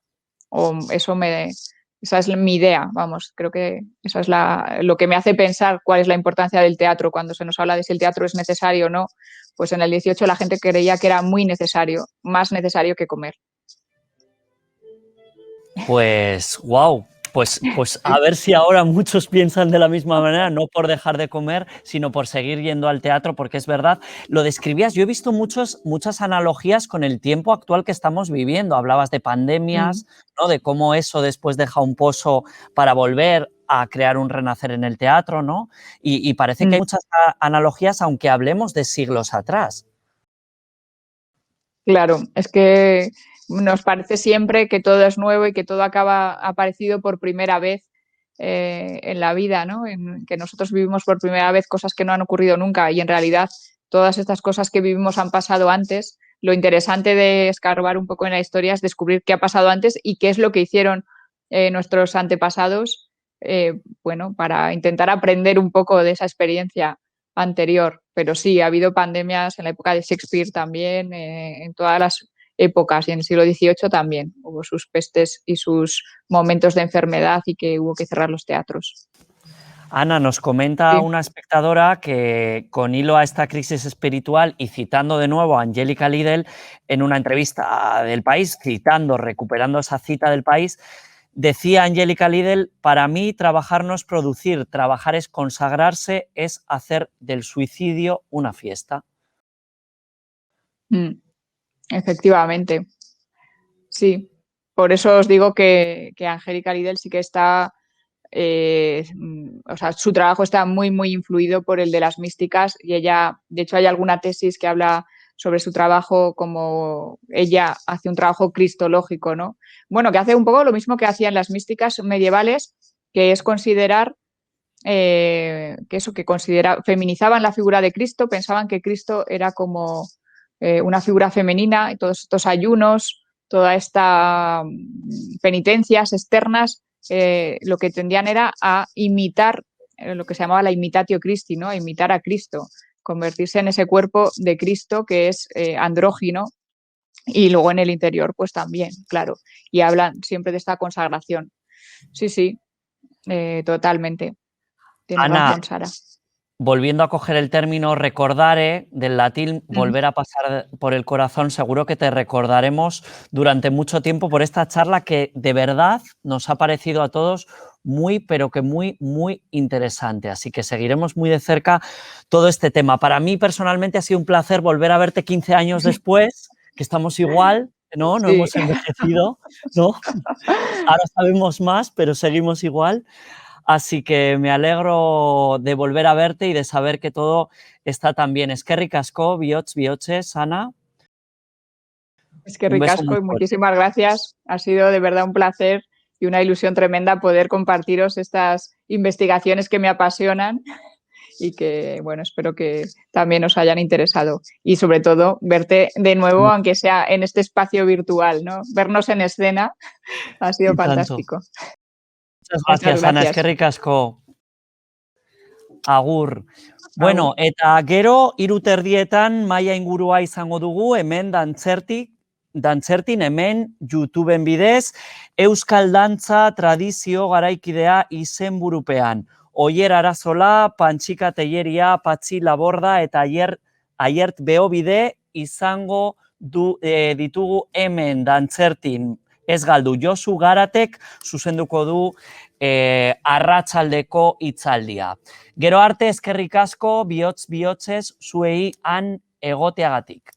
O esa es mi idea, vamos, creo que eso es lo que me hace pensar cuál es la importancia del teatro cuando se nos habla de si el teatro es necesario o no. Pues en el 18 la gente creía que era muy necesario, más necesario que comer. Pues, wow. Pues a ver si ahora muchos piensan de la misma manera, no por dejar de comer, sino por seguir yendo al teatro, porque es verdad, lo describías, yo he visto muchas analogías con el tiempo actual que estamos viviendo. Hablabas de Mm, pandemias, ¿no? De cómo eso después deja un pozo para volver a crear un renacer en el teatro, ¿no? Y parece que hay mm. muchas analogías, aunque hablemos de siglos atrás. Claro, es que nos parece siempre que todo es nuevo y que todo acaba aparecido por primera vez en la vida, ¿no? En que nosotros vivimos por primera vez cosas que no han ocurrido nunca y en realidad todas estas cosas que vivimos han pasado antes. Lo interesante de escarbar un poco en la historia es descubrir qué ha pasado antes y qué es lo que hicieron nuestros antepasados, bueno, para intentar aprender un poco de esa experiencia anterior, pero sí, ha habido pandemias en la época de Shakespeare también, en todas las épocas y en el siglo XVIII también. Hubo sus pestes y sus momentos de enfermedad y que hubo que cerrar los teatros. Ana, nos comenta Sí. una espectadora que, con hilo a esta crisis espiritual y citando de nuevo a Angélica Lidl en una entrevista del País, recuperando esa cita del País, decía Angélica Lidl: para mí trabajar no es producir, trabajar es consagrarse, es hacer del suicidio una fiesta. Mm, efectivamente, sí. Por eso os digo que Angélica Lidl sí que está, o sea, su trabajo está muy, muy influido por el de las místicas y ella, de hecho, hay alguna tesis que habla sobre su trabajo como ella hace un trabajo cristológico, ¿no? Bueno, que hace un poco lo mismo que hacían las místicas medievales, que es considerar feminizaban la figura de Cristo, pensaban que Cristo era como una figura femenina y todos estos ayunos, toda esta penitencias externas, lo que tendían era a imitar lo que se llamaba la imitatio Christi, ¿no? A imitar a Cristo, convertirse en ese cuerpo de Cristo que es andrógino y luego en el interior pues también, claro, y hablan siempre de esta consagración. Sí, sí, totalmente. Tienes Ana, razón, Sara. volviendo a coger el término recordare, del latín Mm. volver a pasar por el corazón, seguro que te recordaremos durante mucho tiempo por esta charla que de verdad nos ha parecido a todos muy, pero que muy, muy interesante. Así que seguiremos muy de cerca todo este tema. Para mí personalmente ha sido un placer volver a verte 15 años después, que estamos igual, ¿no? No Sí, hemos envejecido, ¿no? Ahora sabemos más, pero seguimos igual. Así que me alegro de volver a verte y de saber que todo está tan bien. Eskerrik asko, bihots, bihotses, Ana. es que Un beso ricasco muy y fuerte. muchísimas gracias. Ha sido de verdad un placer y una ilusión tremenda poder compartiros estas investigaciones que me apasionan y que, bueno, espero que también os hayan interesado. Y sobre todo, verte de nuevo, aunque sea en este espacio virtual, ¿no? Vernos en escena ha sido Y tanto. fantástico. Muchas Muchas gracias, Ana. gracias. Eskerrik asko. Agur. Agur. Bueno, eta gero, 3:00 maila ingurua izango dugu, hemen dantzertin, hemen YouTubeen bidez, Euskal Dantza tradizio garaikidea izenburupean. Oier Arazola, Pantxika Telleria, Patxi Laborda eta Aiert Beobide izango ditugu hemen dantzertin. Ez galdu, Josu Garatek zuzenduko du arratsaldeko hitzaldia. Gero arte, eskerrik asko, bihotz bihotzez, zuei han egoteagatik.